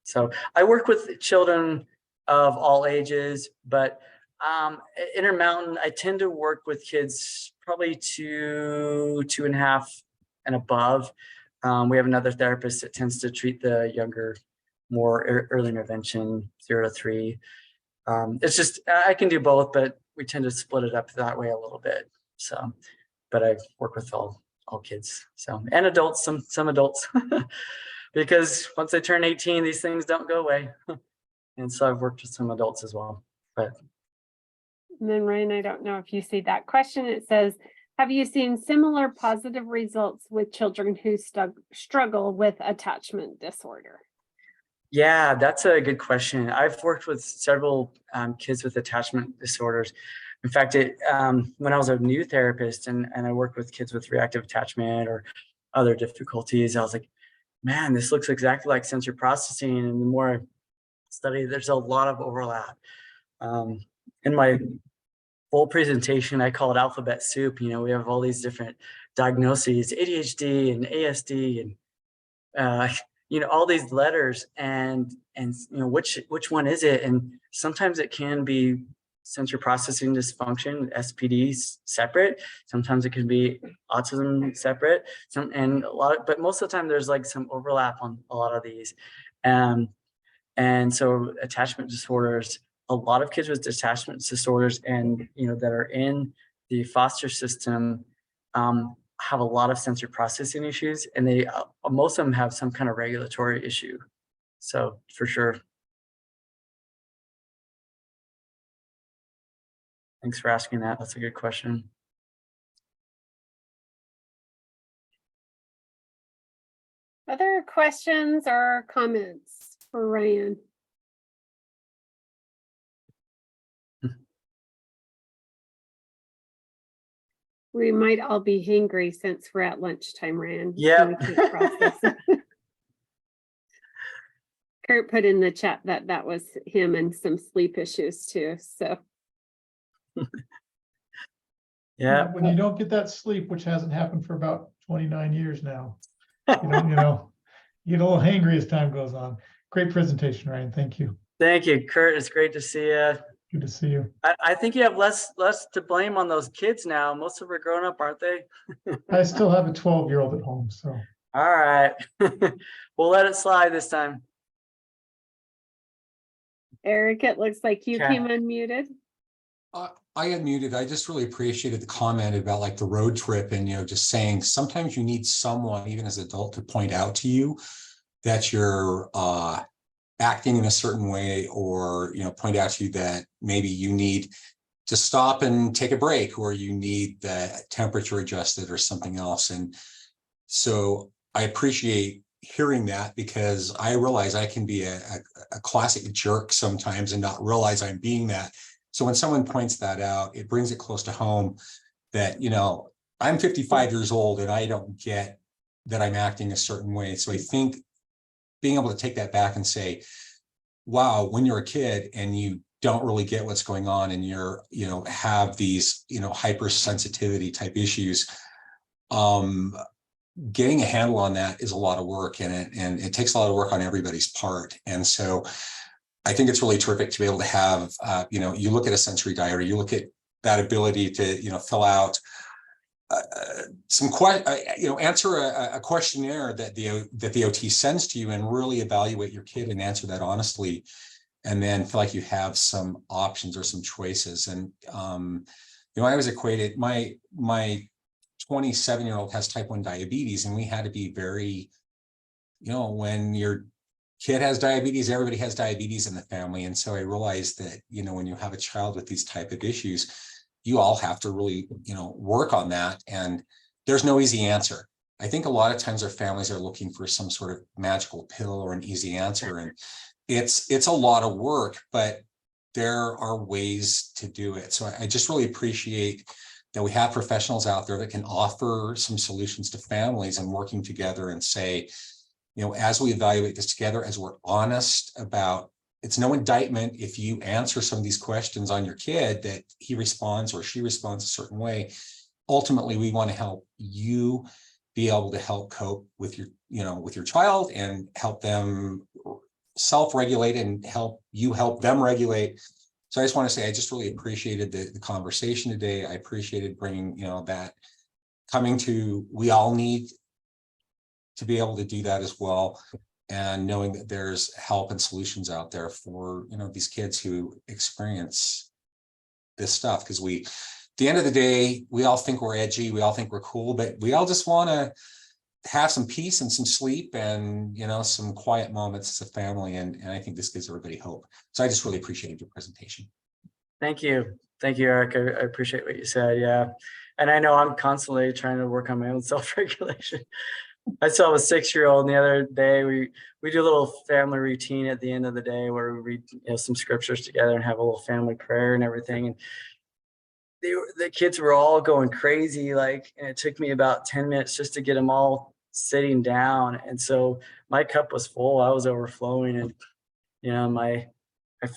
So I work with children of all ages, but Intermountain, I tend to work with kids probably 2.5 and above. We have another therapist that tends to treat the younger, more early intervention, 0 to 3. It's just, I can do both, but we tend to split it up that way a little bit. So, but I work with all kids, so, and adults, some adults, because once they turn 18, these things don't go away. And so I've worked with some adults as well. But And then Ryan, I don't know if you see that question. It says, have you seen similar positive results with children who struggle with attachment disorder? yeah, that's a good question. I've worked with several kids with attachment disorders. In fact, when I was a new therapist and I worked with kids with reactive attachment or other difficulties, I was like, man, this looks exactly like sensory processing. And the more I study, there's a lot of overlap. In my full presentation, I call it alphabet soup. You know, we have all these different diagnoses, ADHD and ASD and you know, all these letters, and you know, which one is it? And sometimes it can be sensory processing dysfunction, SPD separate. Sometimes it can be autism separate. But most of the time there's like some overlap on a lot of these. And so attachment disorders, a lot of kids with attachment disorders and, you know, that are in the foster system have a lot of sensory processing issues, and they most of them have some kind of regulatory issue. So for sure. Thanks for asking that. That's a good question. Other questions or comments for Ryan? We might all be hangry since we're at lunchtime, Ryan. Yep. We can't process it. Kurt put in the chat that that was him and some sleep issues too. So Yeah. When you don't get that sleep, which hasn't happened for about 29 years now, you get a little hangry as time goes on. Great presentation, Ryan. Thank you. Thank you, Kurt. It's great to see you. Good to see you. I think you have less to blame on those kids now. Most of them are grown up, aren't they? I still have a 12-year-old at home, so. All right. We'll let it slide this time. Eric, it looks like you Okay. came unmuted. I unmuted. I just really appreciated the comment about like the road trip and, just saying sometimes you need someone, even as an adult, to point out to you that you're acting in a certain way, or, point out to you that maybe you need to stop and take a break, or you need the temperature adjusted or something else. And so I appreciate hearing that, because I realize I can be a classic jerk sometimes and not realize I'm being that. So when someone points that out, it brings it close to home that, I'm 55 years old and I don't get that I'm acting a certain way. So I think being able to take that back and say, wow, when you're a kid and you don't really get what's going on and you're, have these, hypersensitivity type issues, getting a handle on that is a lot of work, and it takes a lot of work on everybody's part. And so I think it's really terrific to be able to have, you look at a sensory diary, you look at that ability to, fill out answer a questionnaire that the OT sends to you, and really evaluate your kid and answer that honestly, and then feel like you have some options or some choices. And I always equated my 27-year-old has type 1 diabetes, and we had to be very, when your kid has diabetes, everybody has diabetes in the family. And so I realized that, when you have a child with these type of issues, you all have to really, work on that. And there's no easy answer. I think a lot of times our families are looking for some sort of magical pill or an easy answer. And it's a lot of work, but there are ways to do it. So I just really appreciate that we have professionals out there that can offer some solutions to families, and working together and say, as we evaluate this together, as we're honest about, it's no indictment if you answer some of these questions on your kid that he responds or she responds a certain way. Ultimately, we want to help you be able to help cope with your child, and help them self-regulate, and help them regulate. So I just want to say, I just really appreciated the conversation today. I appreciated bringing, that coming to, we all need to be able to do that as well. And knowing that there's help and solutions out there for, these kids who experience this stuff. Because at the end of the day, we all think we're edgy, we all think we're cool, but we all just want to have some peace and some sleep and, some quiet moments as a family. And I think this gives everybody hope. So I just really appreciated your presentation. Thank you. Thank you, Eric. I appreciate what you said. Yeah. And I know I'm constantly trying to work on my own self-regulation. I saw a 6-year-old the other day. We do a little family routine at the end of the day where we read some scriptures together and have a little family prayer and everything. And the kids were all going crazy, and it took me about 10 minutes just to get them all sitting down. And so my cup was full. I was overflowing, and I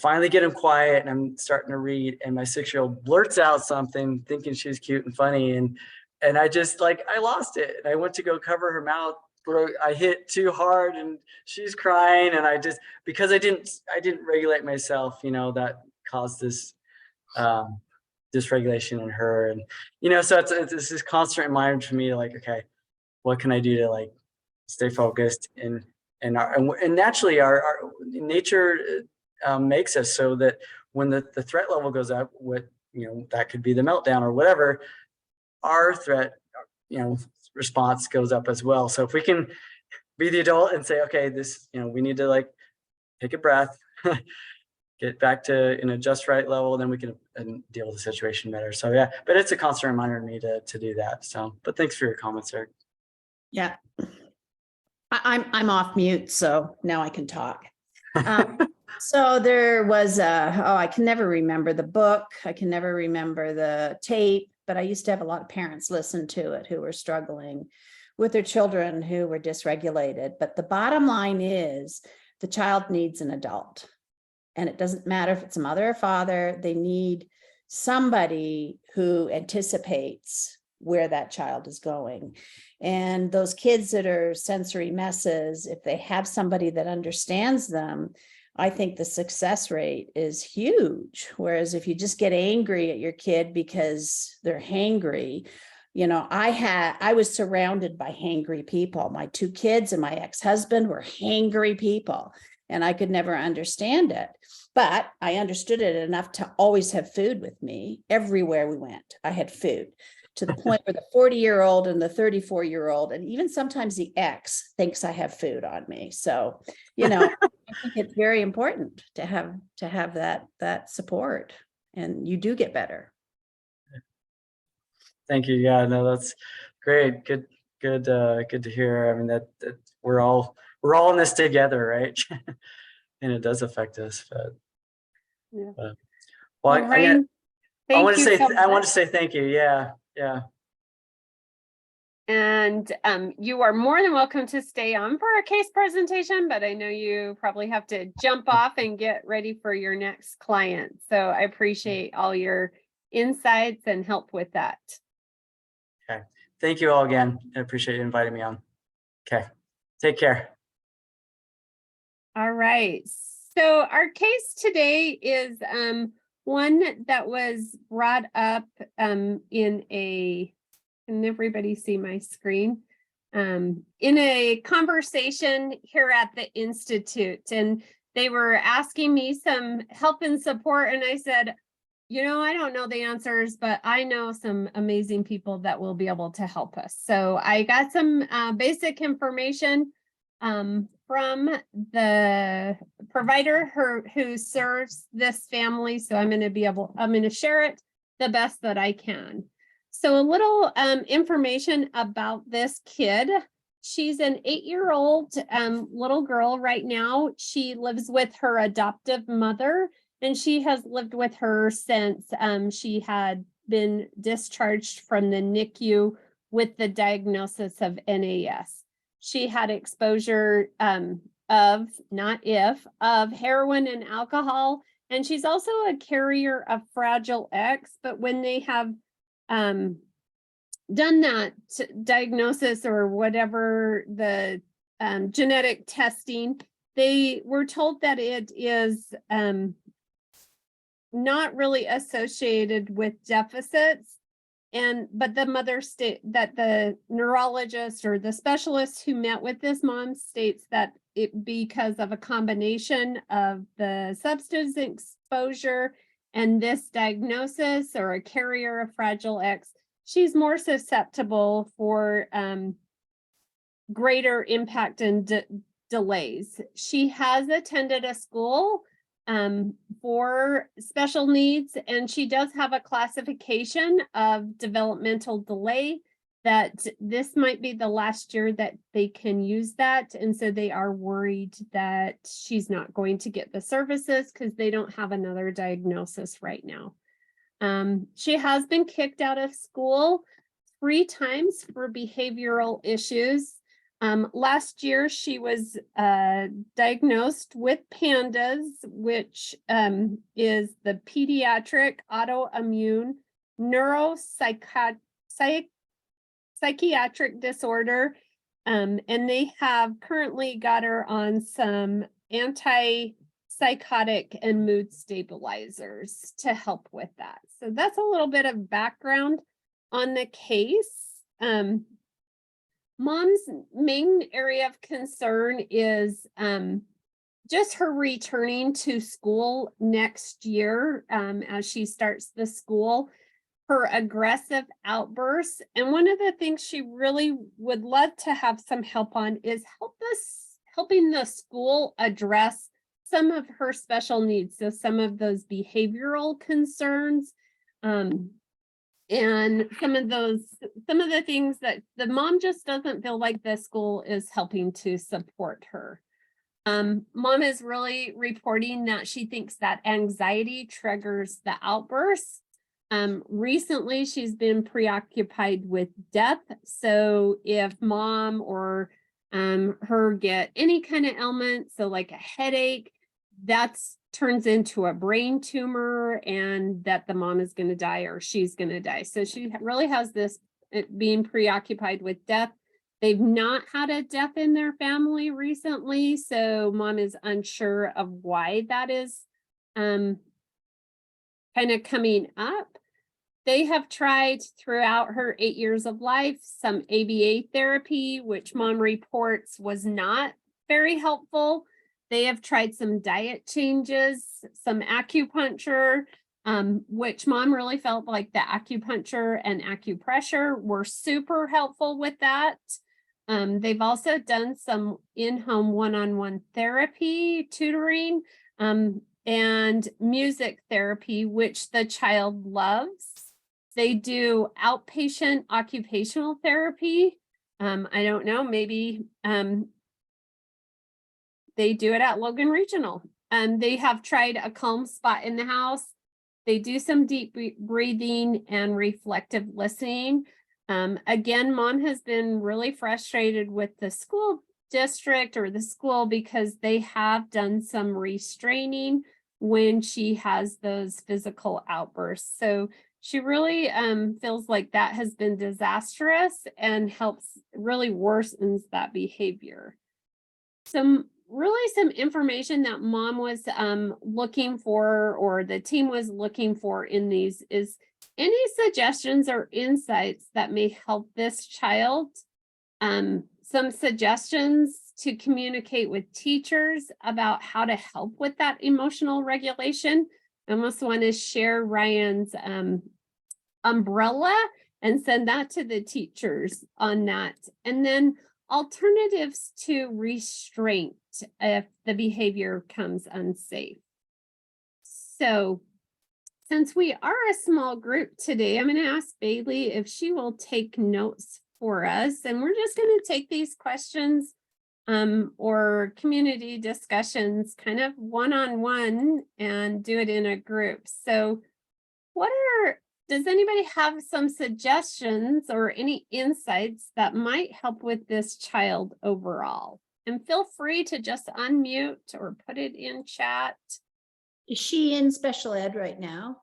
finally get them quiet, and I'm starting to read, and my 6-year-old blurts out something thinking she's cute and funny. And I just I lost it. And I went to go cover her mouth, but I hit too hard and she's crying. And because I didn't regulate myself, that caused this dysregulation in her. And, so it's this constant reminder to me, okay, what can I do to stay focused? And naturally our nature makes us so that when the threat level goes up, that could be the meltdown or whatever, our threat, response goes up as well. So if we can be the adult and say, okay, this, we need to take a breath, get back to in a just right level, then we can deal with the situation better. So yeah, but it's a constant reminder to me to do that. So, but thanks for your comments, Eric. Yeah. I'm off mute, so now I can talk. So there was I can never remember the book. I can never remember the tape, but I used to have a lot of parents listen to it who were struggling with their children who were dysregulated. But the bottom line is the child needs an adult. And it doesn't matter if it's a mother or father, they need somebody who anticipates where that child is going. And those kids that are sensory messes, if they have somebody that understands them, I think the success rate is huge. Whereas if you just get angry at your kid because they're hangry, you know, I was surrounded by hangry people. My 2 kids and my ex-husband were hangry people, and I could never understand it. But I understood it enough to always have food with me everywhere we went. I had food, to the point where the 40-year-old and the 34-year-old, and even sometimes the ex, thinks I have food on me. So, you know, I think it's very important to have that support, and you do get better. Thank you. Yeah, no, that's great. Good to hear. I mean, that we're all in this together, right? And it does affect us. But, Yeah. well, Well, Ryan, I want thank to you say so I want much. to say thank you. Yeah. And you are more than welcome to stay on for a case presentation, but I know you probably have to jump off and get ready for your next client. So I appreciate all your insights and help with that. Okay. Thank you all again. I appreciate you inviting me on. Okay. Take care. All right. So our case today is one that was brought up in a, can everybody see my screen? In a conversation here at the Institute, and they were asking me some help and support, and I said, you know, I don't know the answers, but I know some amazing people that will be able to help us. So I got some basic information from the provider who serves this family. So I'm going to share it the best that I can. So a little information about this kid. She's an 8-year-old little girl right now. She lives with her adoptive mother, and she has lived with her since she had been discharged from the NICU with the diagnosis of NAS. She had exposure of heroin and alcohol, and she's also a carrier of Fragile X. But when they have done that diagnosis or whatever the genetic testing, they were told that it is not really associated with deficits. But the mother state that the neurologist or the specialist who met with this mom states that it because of a combination of the substance exposure and this diagnosis or a carrier of Fragile X, she's more susceptible for greater impact and delays. She has attended a school for special needs, and she does have a classification of developmental delay that this might be the last year that they can use that. And so they are worried that she's not going to get the services because they don't have another diagnosis right now. She has been kicked out of school 3 times for behavioral issues. Last year, she was diagnosed with PANDAS, which is the pediatric autoimmune neuropsychiatric disorder. And they have currently got her on some antipsychotic and mood stabilizers to help with that. So that's a little bit of background on the case. Mom's main area of concern is just her returning to school next year as she starts the school, her aggressive outbursts. And one of the things she really would love to have some help on is helping the school address some of her special needs. So some of those behavioral concerns, and some of the things that the mom just doesn't feel like the school is helping to support her. Mom is really reporting that she thinks that anxiety triggers the outbursts. Recently, she's been preoccupied with death. So if mom or her get any kind of ailment, so like a headache, that's turns into a brain tumor and that the mom is going to die or she's going to die. So she really has this being preoccupied with death. They've not had a death in their family recently, so mom is unsure of why that is kind of coming up. They have tried throughout her 8 years of life some ABA therapy, which mom reports was not very helpful. They have tried some diet changes, some acupuncture, which mom really felt like the acupuncture and acupressure were super helpful with that. They've also done some in-home one-on-one therapy, tutoring, and music therapy, which the child loves. They do outpatient occupational therapy. I don't know, maybe they do it at Logan Regional. They have tried a calm spot in the house. They do some deep breathing and reflective listening. Again, mom has been really frustrated with the school district or the school because they have done some restraining when she has those physical outbursts. So she really feels like that has been disastrous and really worsens that behavior. Some information that mom was looking for, or the team was looking for in these, is any suggestions or insights that may help this child. Some suggestions to communicate with teachers about how to help with that emotional regulation. I almost want to share Ryan's umbrella and send that to the teachers on that. And then alternatives to restraint if the behavior comes unsafe. So since we are a small group today, I'm going to ask Bailey if she will take notes for us. And we're just going to take these questions or community discussions kind of one-on-one and do it in a group. So does anybody have some suggestions or any insights that might help with this child overall? And feel free to just unmute or put it in chat. Is she in special ed right now?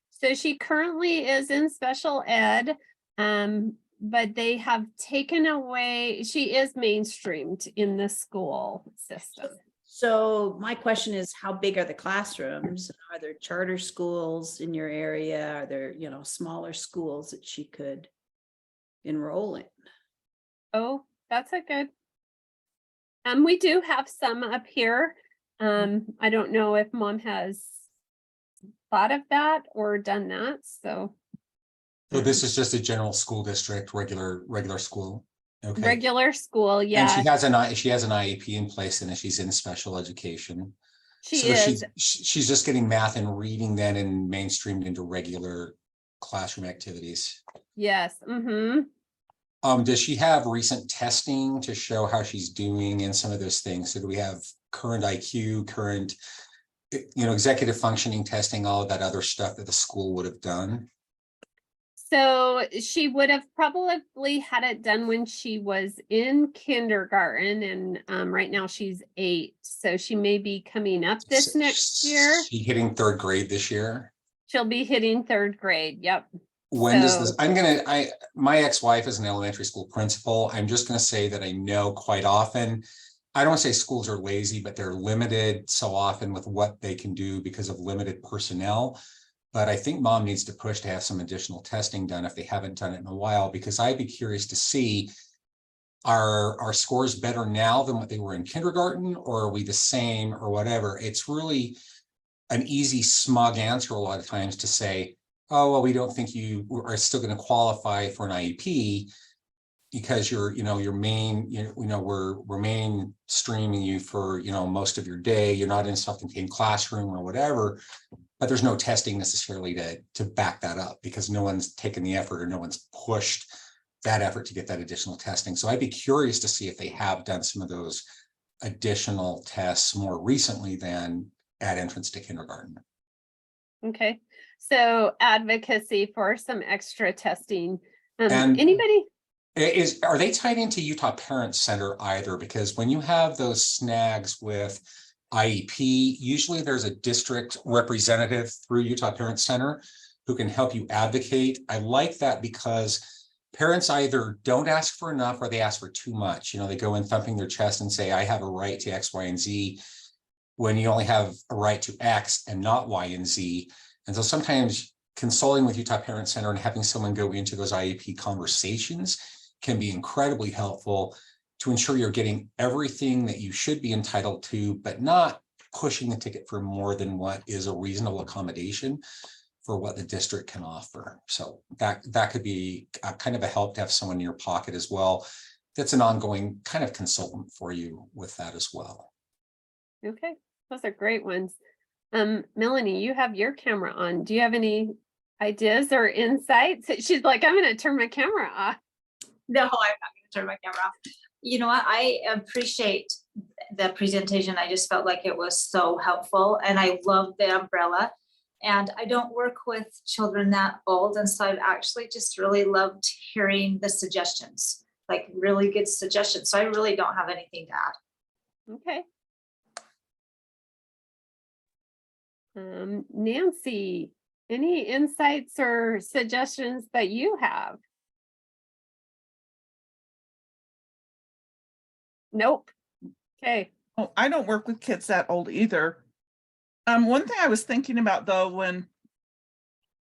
So she currently is in special ed, but they have taken away, she is mainstreamed in the school system. So my question is, how big are the classrooms? Are there charter schools in your area? Are there, smaller schools that she could enroll in? Oh, that's a good. We do have some up here. I don't know if mom has thought of that or done that. So this is just a general school district, regular school. Okay. Regular school, yeah. And she has an IEP in place, and she's in special education. She's just getting math and reading then and mainstreamed into regular classroom activities. Yes. Mm-hmm. Does she have recent testing to show how she's doing in some of those things? So do we have current IQ, current, executive functioning testing, all of that other stuff that the school would have done? So she would have probably had it done when she was in kindergarten, and right now she's 8. So she may be coming up this next year. She's hitting 3rd grade this year. She'll be hitting 3rd grade. Yep. When does this? My ex-wife is an elementary school principal. I'm just going to say that I know quite often, I don't say schools are lazy, but they're limited so often with what they can do because of limited personnel. But I think mom needs to push to have some additional testing done if they haven't done it in a while, because I'd be curious to see, are our scores better now than what they were in kindergarten, or are we the same or whatever? It's really an easy, smug answer a lot of times to say, oh, well, we don't think you are still going to qualify for an IEP because we're mainstreaming you for, most of your day. You're not in a self-contained classroom or whatever. But there's no testing necessarily to back that up because no one's taken the effort or no one's pushed that effort to get that additional testing. So I'd be curious to see if they have done some of those additional tests more recently than at entrance to kindergarten. Okay, so advocacy for some extra testing. And- Anybody? Are they tied into Utah Parent Center either? Because when you have those snags with IEP, usually there's a district representative through Utah Parent Center who can help you advocate. I like that because parents either don't ask for enough or they ask for too much. You know, they go in thumping their chest and say, I have a right to X, Y, and Z, when you only have a right to X and not Y and Z. And so sometimes consulting with Utah Parent Center and having someone go into those IEP conversations can be incredibly helpful to ensure you're getting everything that you should be entitled to, but not pushing the ticket for more than what is a reasonable accommodation for what the district can offer. So that could be a kind of a help to have someone in your pocket as well. That's an ongoing kind of consultant for you with that as well. Okay, those are great ones. Melanie, you have your camera on. Do you have any ideas or insights? She's like, I'm going to turn my camera off. No, I'm not going to turn my camera off. You know what? I appreciate the presentation. I just felt like it was so helpful, and I love the umbrella. And I don't work with children that old, and so I've actually just really loved hearing the suggestions, like really good suggestions. So I really don't have anything to add. Okay. Nancy, any insights or suggestions that you have? Nope. Okay. Oh, I don't work with kids that old either. One thing I was thinking about though, when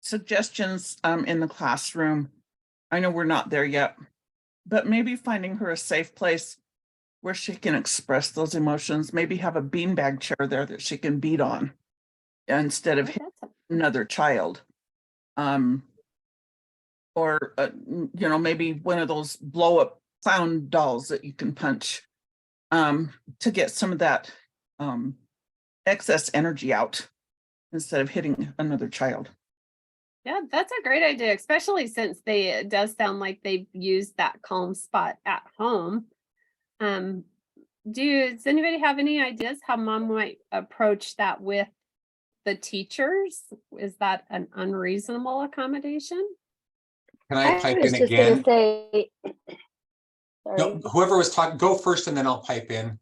suggestions in the classroom, I know we're not there yet, but maybe finding her a safe place where she can express those emotions, maybe have a beanbag chair there that she can beat on instead of hitting another child. Or, you know, maybe one of those blow up clown dolls that you can punch to get some of that excess energy out instead of hitting another child. Yeah, that's a great idea, especially since it does sound like they've used that calm spot at home. Does anybody have any ideas how mom might approach that with the teachers? Is that an unreasonable accommodation? Can I pipe was in just again? gonna say, No, sorry. whoever was talking, go first and then I'll pipe in.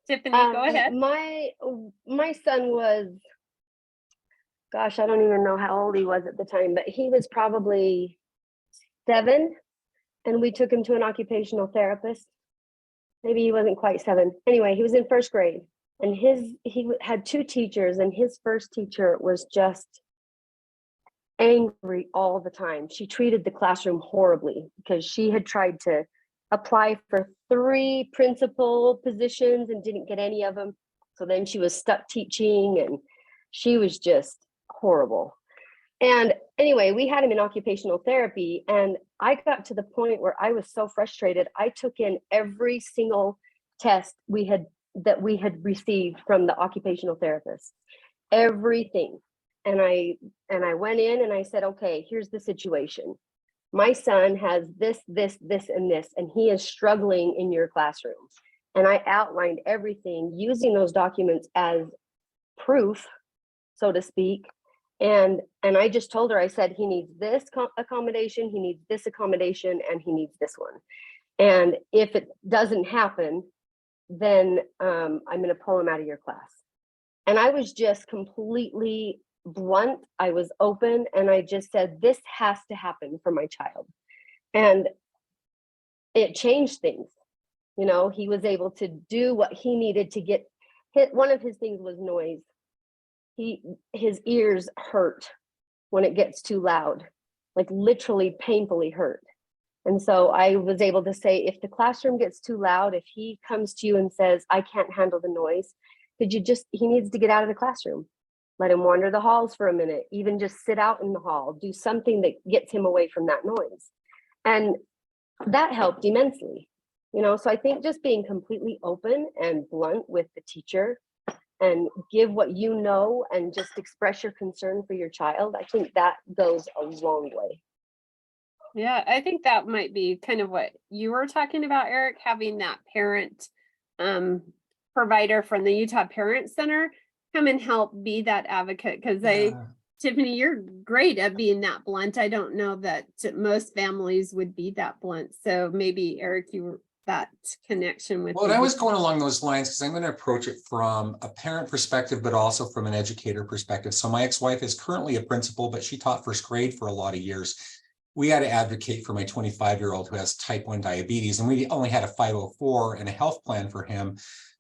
Tiffany, go ahead. My son was, gosh, I don't even know how old he was at the time, but he was probably 7, and we took him to an occupational therapist. Maybe he wasn't quite 7. Anyway, he was in 1st grade, and he had 2 teachers, and his first teacher was just angry all the time. She treated the classroom horribly because she had tried to apply for 3 principal positions and didn't get any of them. So then she was stuck teaching, and she was just horrible. And anyway, we had him in occupational therapy, and I got to the point where I was so frustrated. I took in every single test that we had received from the occupational therapist, everything. And I went in and I said, okay, here's the situation. My son has this, and this, and he is struggling in your classroom. And I outlined everything using those documents as proof, so to speak. And I just told her, I said, he needs this accommodation, he needs this accommodation, and he needs this one. And if it doesn't happen, then I'm going to pull him out of your class. And I was just completely blunt. I was open, and I just said, this has to happen for my child. And it changed things. You know, he was able to do what he needed to get hit. One of his things was noise. His ears hurt when it gets too loud, like literally painfully hurt. And so I was able to say, if the classroom gets too loud, if he comes to you and says, I can't handle the noise, he needs to get out of the classroom. Let him wander the halls for a minute, even just sit out in the hall, do something that gets him away from that noise. And that helped immensely, you know. So I think just being completely open and blunt with the teacher and give what you know and just express your concern for your child, I think that goes a long way. Yeah, I think that might be kind of what you were talking about, Eric, having that parent provider from the Utah Parent Center come and help be that advocate, because Tiffany, you're great at being that blunt. I don't know that most families would be that blunt. So maybe Eric, you were that connection with. Well, and I was going along those lines because I'm going to approach it from a parent perspective, but also from an educator perspective. So my ex-wife is currently a principal, but she taught first grade for a lot of years. We had to advocate for my 25-year-old who has type 1 diabetes, and we only had a 504 and a health plan for him.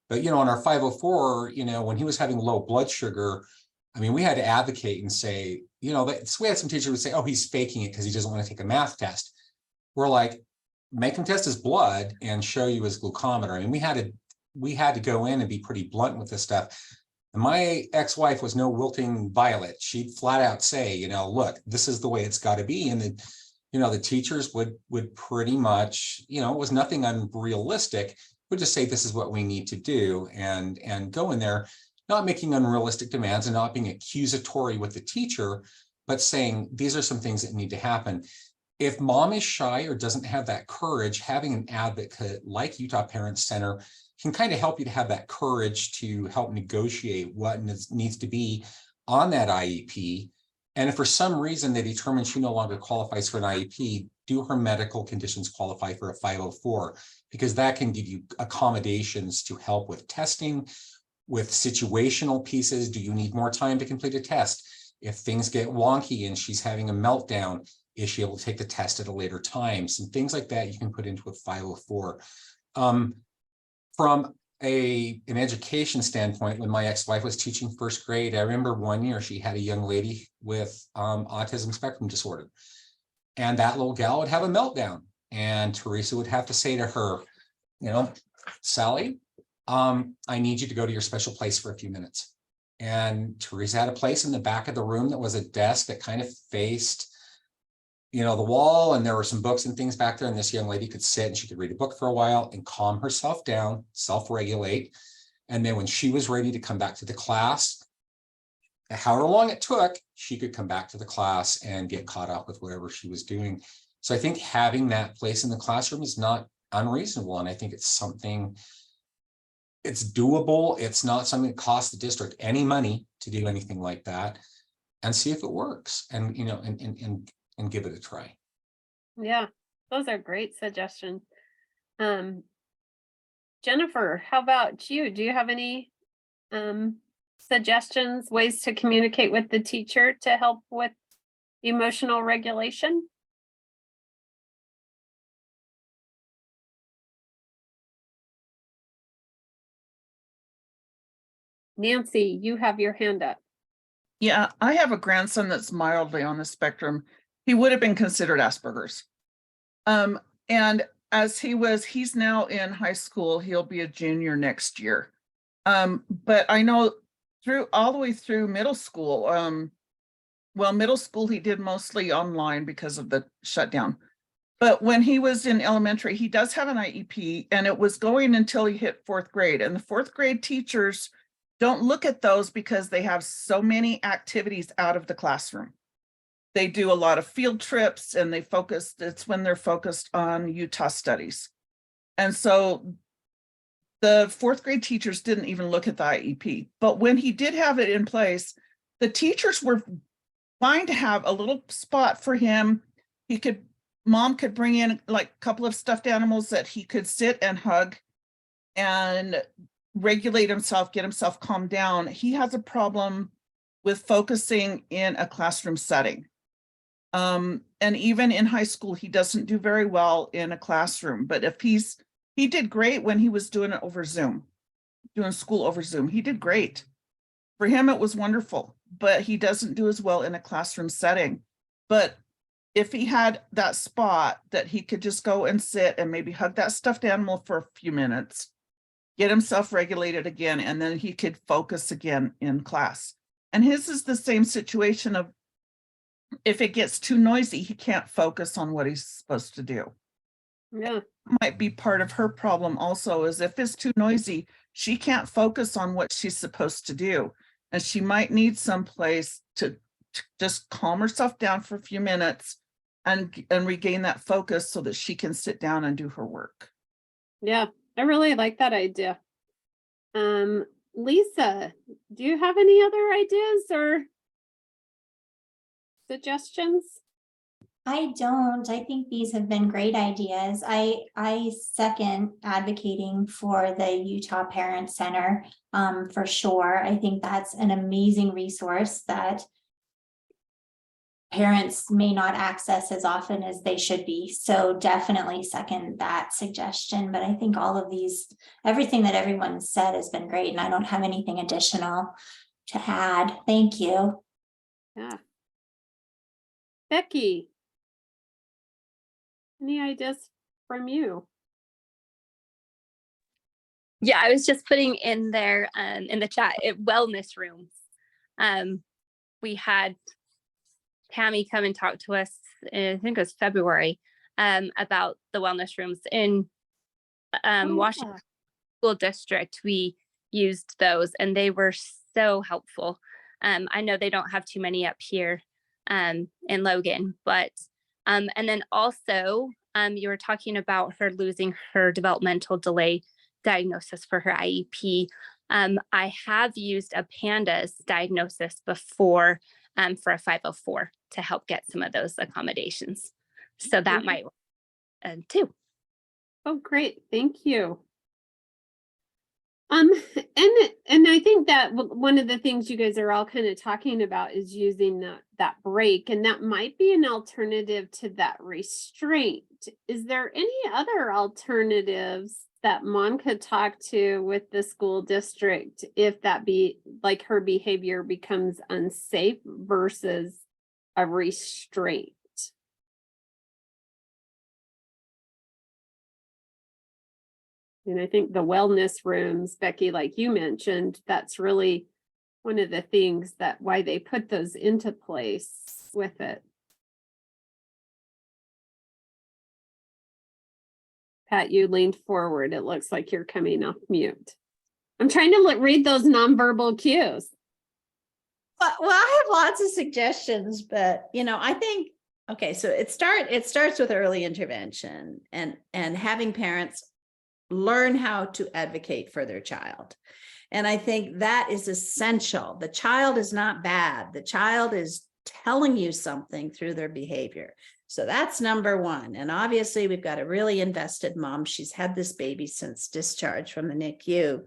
But, you know, on our 504, you know, when he was having low blood sugar, I mean, we had to advocate and say, you know, we had some teachers who would say, oh, he's faking it because he doesn't want to take a math test. We're like, make him test his blood and show you his glucometer. I mean, we had to go in and be pretty blunt with this stuff. And my ex-wife was no wilting violet. She'd flat out say, you know, look, this is the way it's got to be. And the, you know, the teachers would pretty much, you know, it was nothing unrealistic, would just say, this is what we need to do, and go in there, not making unrealistic demands and not being accusatory with the teacher, but saying, these are some things that need to happen. If mom is shy or doesn't have that courage, having an advocate like Utah Parent Center can kind of help you to have that courage to help negotiate what needs to be on that IEP. And if for some reason they determine she no longer qualifies for an IEP, do her medical conditions qualify for a 504? Because that can give you accommodations to help with testing, with situational pieces. Do you need more time to complete a test? If things get wonky and she's having a meltdown, is she able to take the test at a later time? Some things like that you can put into a 504. From an education standpoint, when my ex-wife was teaching first grade, I remember one year she had a young lady with autism spectrum disorder. And that little gal would have a meltdown. And Teresa would have to say to her, you know, Sally, I need you to go to your special place for a few minutes. And Teresa had a place in the back of the room that was a desk that kind of faced, you know, the wall, and there were some books and things back there, and this young lady could sit and she could read a book for a while and calm herself down, self-regulate. And then when she was ready to come back to the class, however long it took, she could come back to the class and get caught up with whatever she was doing. So I think having that place in the classroom is not unreasonable. And I think it's something, it's doable. It's not something that costs the district any money to do anything like that, and see if it works, and, you know, and give it a try. Yeah, those are great suggestions. Jennifer, how about you? Do you have any suggestions, ways to communicate with the teacher to help with emotional regulation? Nancy, you have your hand up. Yeah, I have a grandson that's mildly on the spectrum. He would have been considered Asperger's. And as he's now in high school, he'll be a junior next year. But I know all the way through middle school, middle school, he did mostly online because of the shutdown. But when he was in elementary, he does have an IEP, and it was going until he hit 4th grade. And the 4th grade teachers don't look at those because they have so many activities out of the classroom. They do a lot of field trips, and it's when they're focused on Utah studies. And so the 4th grade teachers didn't even look at the IEP. But when he did have it in place, the teachers were fine to have a little spot for him. Mom could bring in like a couple of stuffed animals that he could sit and hug and regulate himself, get himself calmed down. He has a problem with focusing in a classroom setting. And even in high school, he doesn't do very well in a classroom. But if he did great when he was doing it over Zoom, doing school over Zoom. He did great. For him, it was wonderful, but he doesn't do as well in a classroom setting. But if he had that spot that he could just go and sit and maybe hug that stuffed animal for a few minutes, get himself regulated again, and then he could focus again in class. And his is the same situation of, if it gets too noisy, he can't focus on what he's supposed to do. Yeah. Might be part of her problem also, is if it's too noisy, she can't focus on what she's supposed to do. And she might need some place to just calm herself down for a few minutes and regain that focus so that she can sit down and do her work. Yeah, I really like that idea. Lisa, do you have any other ideas or suggestions? I don't. I think these have been great ideas. I second advocating for the Utah Parent Center for sure. I think that's an amazing resource that parents may not access as often as they should be. So definitely second that suggestion. But I think all of these, everything that everyone said has been great, and I don't have anything additional to add. Thank you. Yeah. Becky, any ideas from you? Yeah, I was just putting in there in the chat wellness rooms. We had Tammy come and talk to us, I think it was February, about the wellness rooms in Washington School District. We used those and they were so helpful. I know they don't have too many up here in Logan, but and then also you were talking about her losing her developmental delay diagnosis for her IEP. I have used a PANDAS diagnosis before for a 504 to help get some of those accommodations. So that might work too. Oh, great. Thank you. And I think that one of the things you guys are all kind of talking about is using that break, and that might be an alternative to that restraint. Is there any other alternatives that mom could talk to with the school district if that be like her behavior becomes unsafe versus a restraint? And I think the wellness rooms, Becky, like you mentioned, that's really one of the things that why they put those into place with it. Pat, you leaned forward. It looks like you're coming off mute. I'm trying to read those nonverbal cues. Well, I have lots of suggestions, but I think, okay, so it starts with early intervention and having parents learn how to advocate for their child. And I think that is essential. The child is not bad. The child is telling you something through their behavior. So that's number one. And obviously we've got a really invested mom. She's had this baby since discharge from the NICU.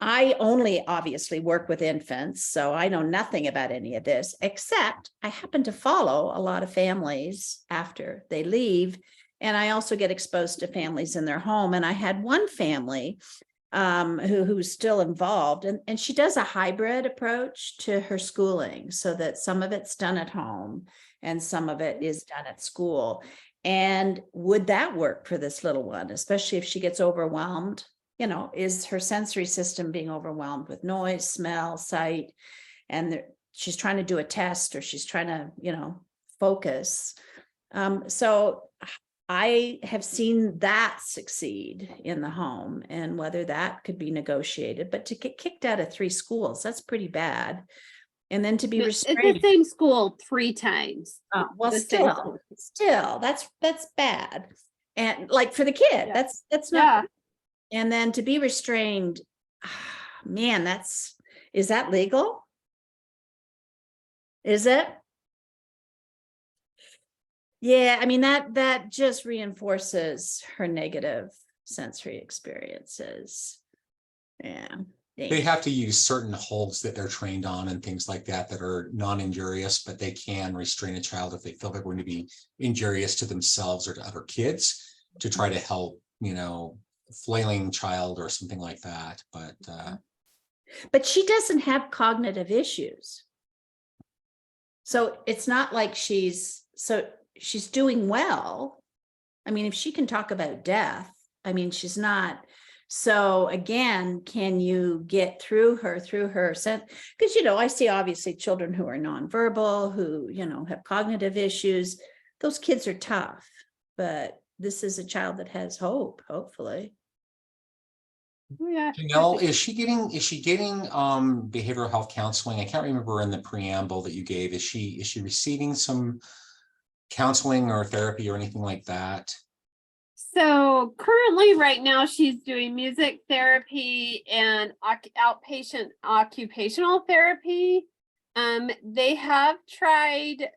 I only obviously work with infants, so I know nothing about any of this, except I happen to follow a lot of families after they leave. And I also get exposed to families in their home. And I had one family who's still involved, and she does a hybrid approach to her schooling so that some of it's done at home and some of it is done at school. And would that work for this little one, especially if she gets overwhelmed? Is her sensory system being overwhelmed with noise, smell, sight, and she's trying to do a test or she's trying to, focus. So I have seen that succeed in the home, and whether that could be negotiated, but to get kicked out of 3 schools, that's pretty bad. And then to be restrained. It's the same school 3 times. Well, still, that's bad. And like for the kid, Yeah. that's not. And then to be restrained, man, is that legal? Is it? Yeah, I mean, that just reinforces her negative sensory experiences. Yeah. They have to use certain holds that they're trained on and things like that are non-injurious, but they can restrain a child if they feel they're going to be injurious to themselves or to other kids to try to help, flailing child or something like that. But she doesn't have cognitive issues. So it's not like she's doing well. I mean, if she can talk about death, I mean, she's not. So again, can you get through her sense? Because, I see obviously children who are nonverbal, who, have cognitive issues. Those kids are tough, but this is a child that has hope, hopefully. Yeah. Is she getting behavioral health counseling? I can't remember in the preamble that you gave. Is she receiving some counseling or therapy or anything like that? So currently, right now, she's doing music therapy and outpatient occupational therapy. They have tried,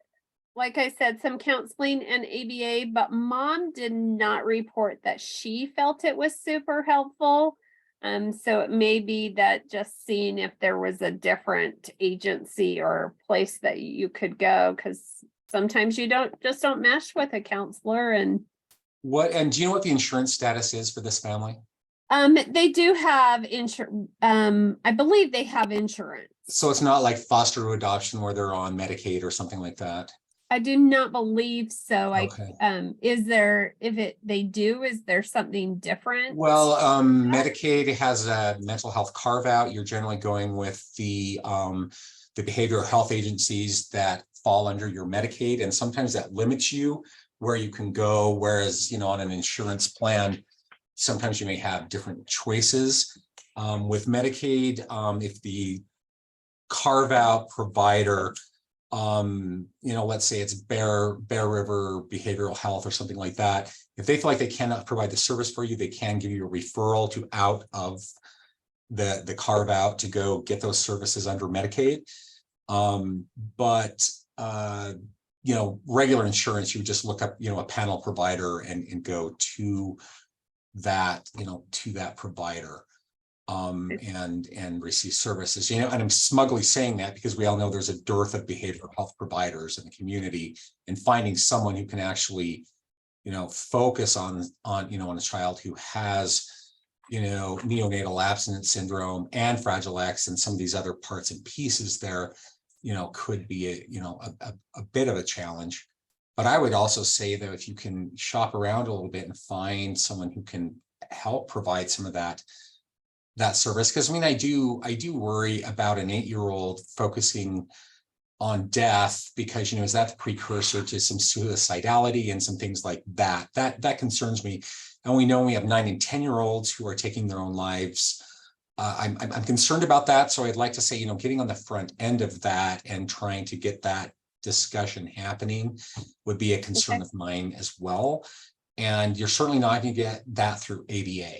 like I said, some counseling and ABA, but mom did not report that she felt it was super helpful. So it may be that just seeing if there was a different agency or place that you could go, because sometimes you don't mesh with a counselor. And do you know what the insurance status is for this family? they do have insurance. I believe they have insurance. So it's not like foster adoption where they're on Medicaid or something like that. I do not believe so. Okay. Is there, they do, is there something different? Well, Medicaid has a mental health carve out. You're generally going with the behavioral health agencies that fall under your Medicaid, and sometimes that limits you where you can go. Whereas, on an insurance plan, sometimes you may have different choices. With Medicaid, if the carve out provider, let's say it's Bear River Behavioral Health or something like that. If they feel like they cannot provide the service for you, they can give you a referral to out of the carve out to go get those services under Medicaid. But regular insurance, you would just look up, a panel provider and go to that, to that provider. And receive services, and I'm smugly saying that because we all know there's a dearth of behavioral health providers in the community, and finding someone who can actually, focus on a child who has, neonatal abstinence syndrome and Fragile X and some of these other parts and pieces there, could be a bit of a challenge. But I would also say that if you can shop around a little bit and find someone who can help provide some of that service, because I do worry about an 8-year-old focusing on death because, is that the precursor to some suicidality and some things like that? That concerns me. And we know we have 9 and 10-year-olds who are taking their own lives. I'm concerned about that. So I'd like to say, getting on the front end of that and trying to get that discussion happening would be a concern of mine as well. And you're certainly not going to get that through ABA.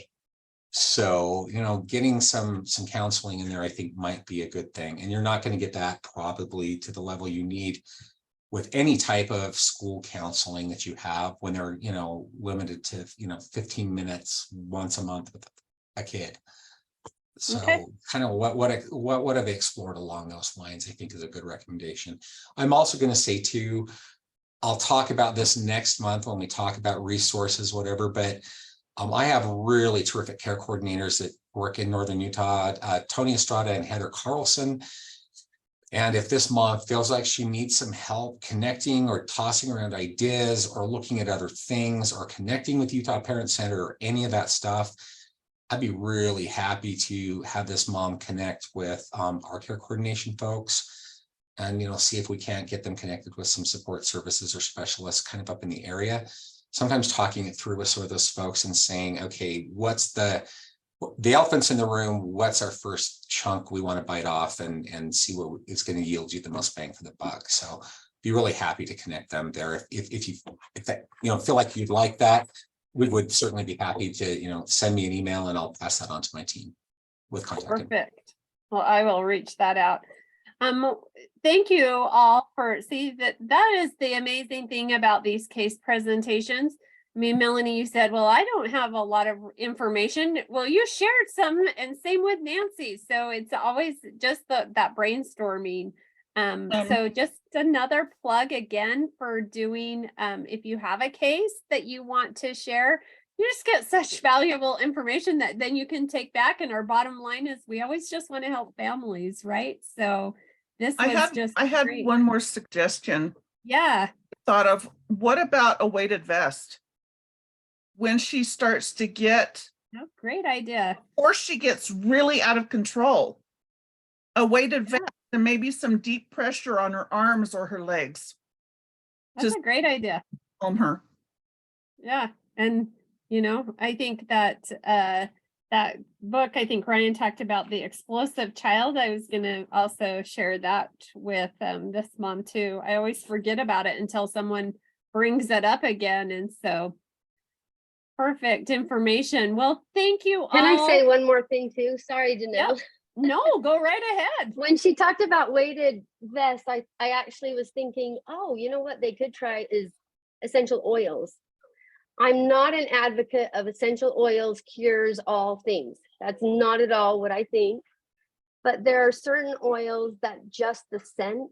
So, getting some counseling in there, I think might be a good thing. And you're not going to get that probably to the level you need with any type of school counseling that you have when they're, limited to, 15 minutes once a month with a kid. So kind of what I've explored along those lines, I think is a good recommendation. I'm also going to say too, I'll talk about this next month when we talk about resources, whatever, but I have really terrific care coordinators that work in Northern Utah, Tony Estrada and Heather Carlson. And if this mom feels like she needs some help connecting or tossing around ideas or looking at other things or connecting with Utah Parent Center or any of that stuff, I'd be really happy to have this mom connect with our care coordination folks and, see if we can't get them connected with some support services or specialists kind of up in the area. Sometimes talking it through with some of those folks and saying, okay, what's the elephants in the room? What's our first chunk we want to bite off and see what is going to yield you the most bang for the buck? So be really happy to connect them there. If that, feel like you'd like that, we would certainly be happy to, send me an email and I'll pass that on to my team with contact. Perfect. Well, I will reach that out. Thank you all for that is the amazing thing about these case presentations. I mean, Melanie, you said, well, I don't have a lot of information. Well, you shared some, and same with Nancy. So it's always just that brainstorming. So just another plug again for doing, if you have a case that you want to share, you just get such valuable information that then you can take back. And our bottom line is we always just want to help families, right? So this was I had great. one more suggestion. Yeah. Thought of, what about a weighted vest? When she starts to get, Oh, great idea. or she gets really out of control, a weighted vest and maybe some deep pressure on her arms or her legs. That's Just a great idea. calm her. Yeah. And, I think that that book, I think Ryan talked about the explosive child. I was going to also share that with this mom too. I always forget about it until someone brings it up again. And so Perfect information. Well, thank you all. Can I say one more thing too? Sorry, Janelle. Yep. No, go right ahead. When she talked about weighted vests, I actually was thinking, oh, you know what they could try is essential oils. I'm not an advocate of essential oils cures all things. That's not at all what I think. But there are certain oils that just the scent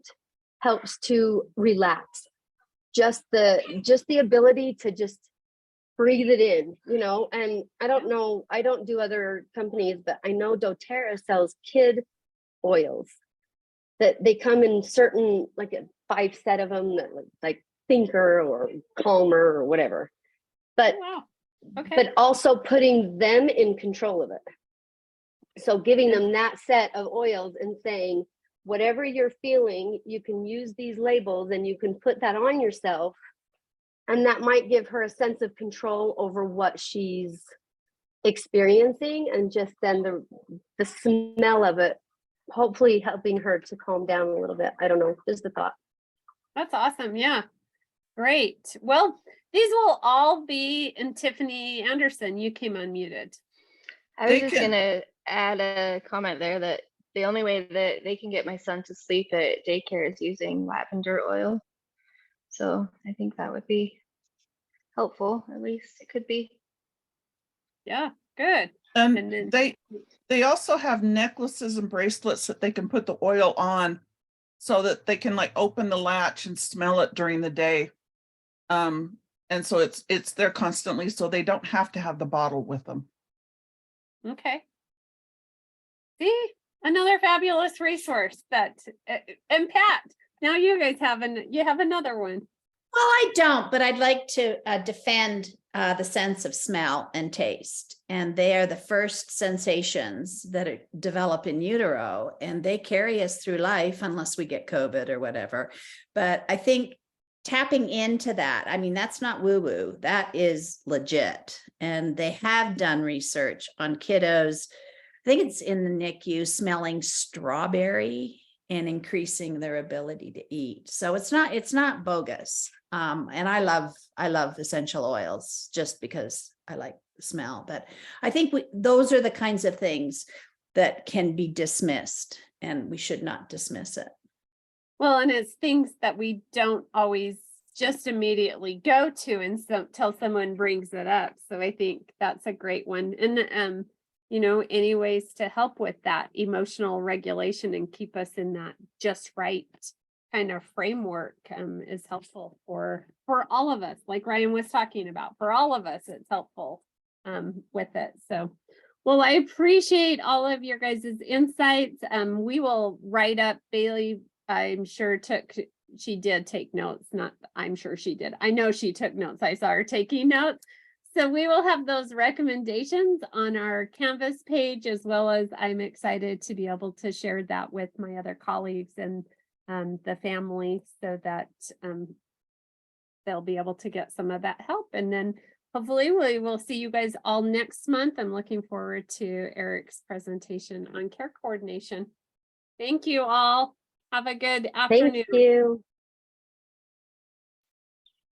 helps to relax. Just the ability to just breathe it in, you know. And I don't know, I don't do other companies, but I know doTERRA sells kid oils that they come in certain, like a 5 set of them, that like Thinker or Calmer or whatever. But Wow. Okay. but also putting them in control of it. So giving them that set of oils and saying, whatever you're feeling, you can use these labels and you can put that on yourself. And that might give her a sense of control over what she's experiencing, and just then the smell of it, hopefully helping her to calm down a little bit. I don't know, just a thought. That's awesome. Yeah. Great. Well, these will all be, and Tiffany Anderson, you came unmuted. I was They just can- gonna add a comment there that the only way that they can get my son to sleep at daycare is using lavender oil. So I think that would be helpful, at least it could be. Yeah, good. And And then- they also have necklaces and bracelets that they can put the oil on so that they can like open the latch and smell it during the day. And so it's there constantly, so they don't have to have the bottle with them. Okay. See, another fabulous resource that, and Pat, now you guys have another one. Well, I don't, but I'd like to defend the sense of smell and taste. And they are the first sensations that develop in utero, and they carry us through life unless we get COVID or whatever. But I think tapping into that, I mean, that's not woo-woo, that is legit. And they have done research on kiddos, I think it's in the NICU, smelling strawberry and increasing their ability to eat. So it's not bogus. And I love essential oils just because I like the smell. But I think those are the kinds of things that can be dismissed, and we should not dismiss it. Well, and it's things that we don't always just immediately go to until someone brings it up. So I think that's a great one. And any ways to help with that emotional regulation and keep us in that just right kind of framework is helpful for all of us. Like Ryan was talking about, for all of us, it's helpful with it. So, well, I appreciate all of your guys' insights. We will write up. Bailey, I'm sure she did take notes. I'm sure she did. I know she took notes. I saw her taking notes. So we will have those recommendations on our Canvas page, as well as I'm excited to be able to share that with my other colleagues and the family, so that they'll be able to get some of that help. And then hopefully we will see you guys all next month. I'm looking forward to Eric's presentation on care coordination. Thank you all. Have a good afternoon. Thank you.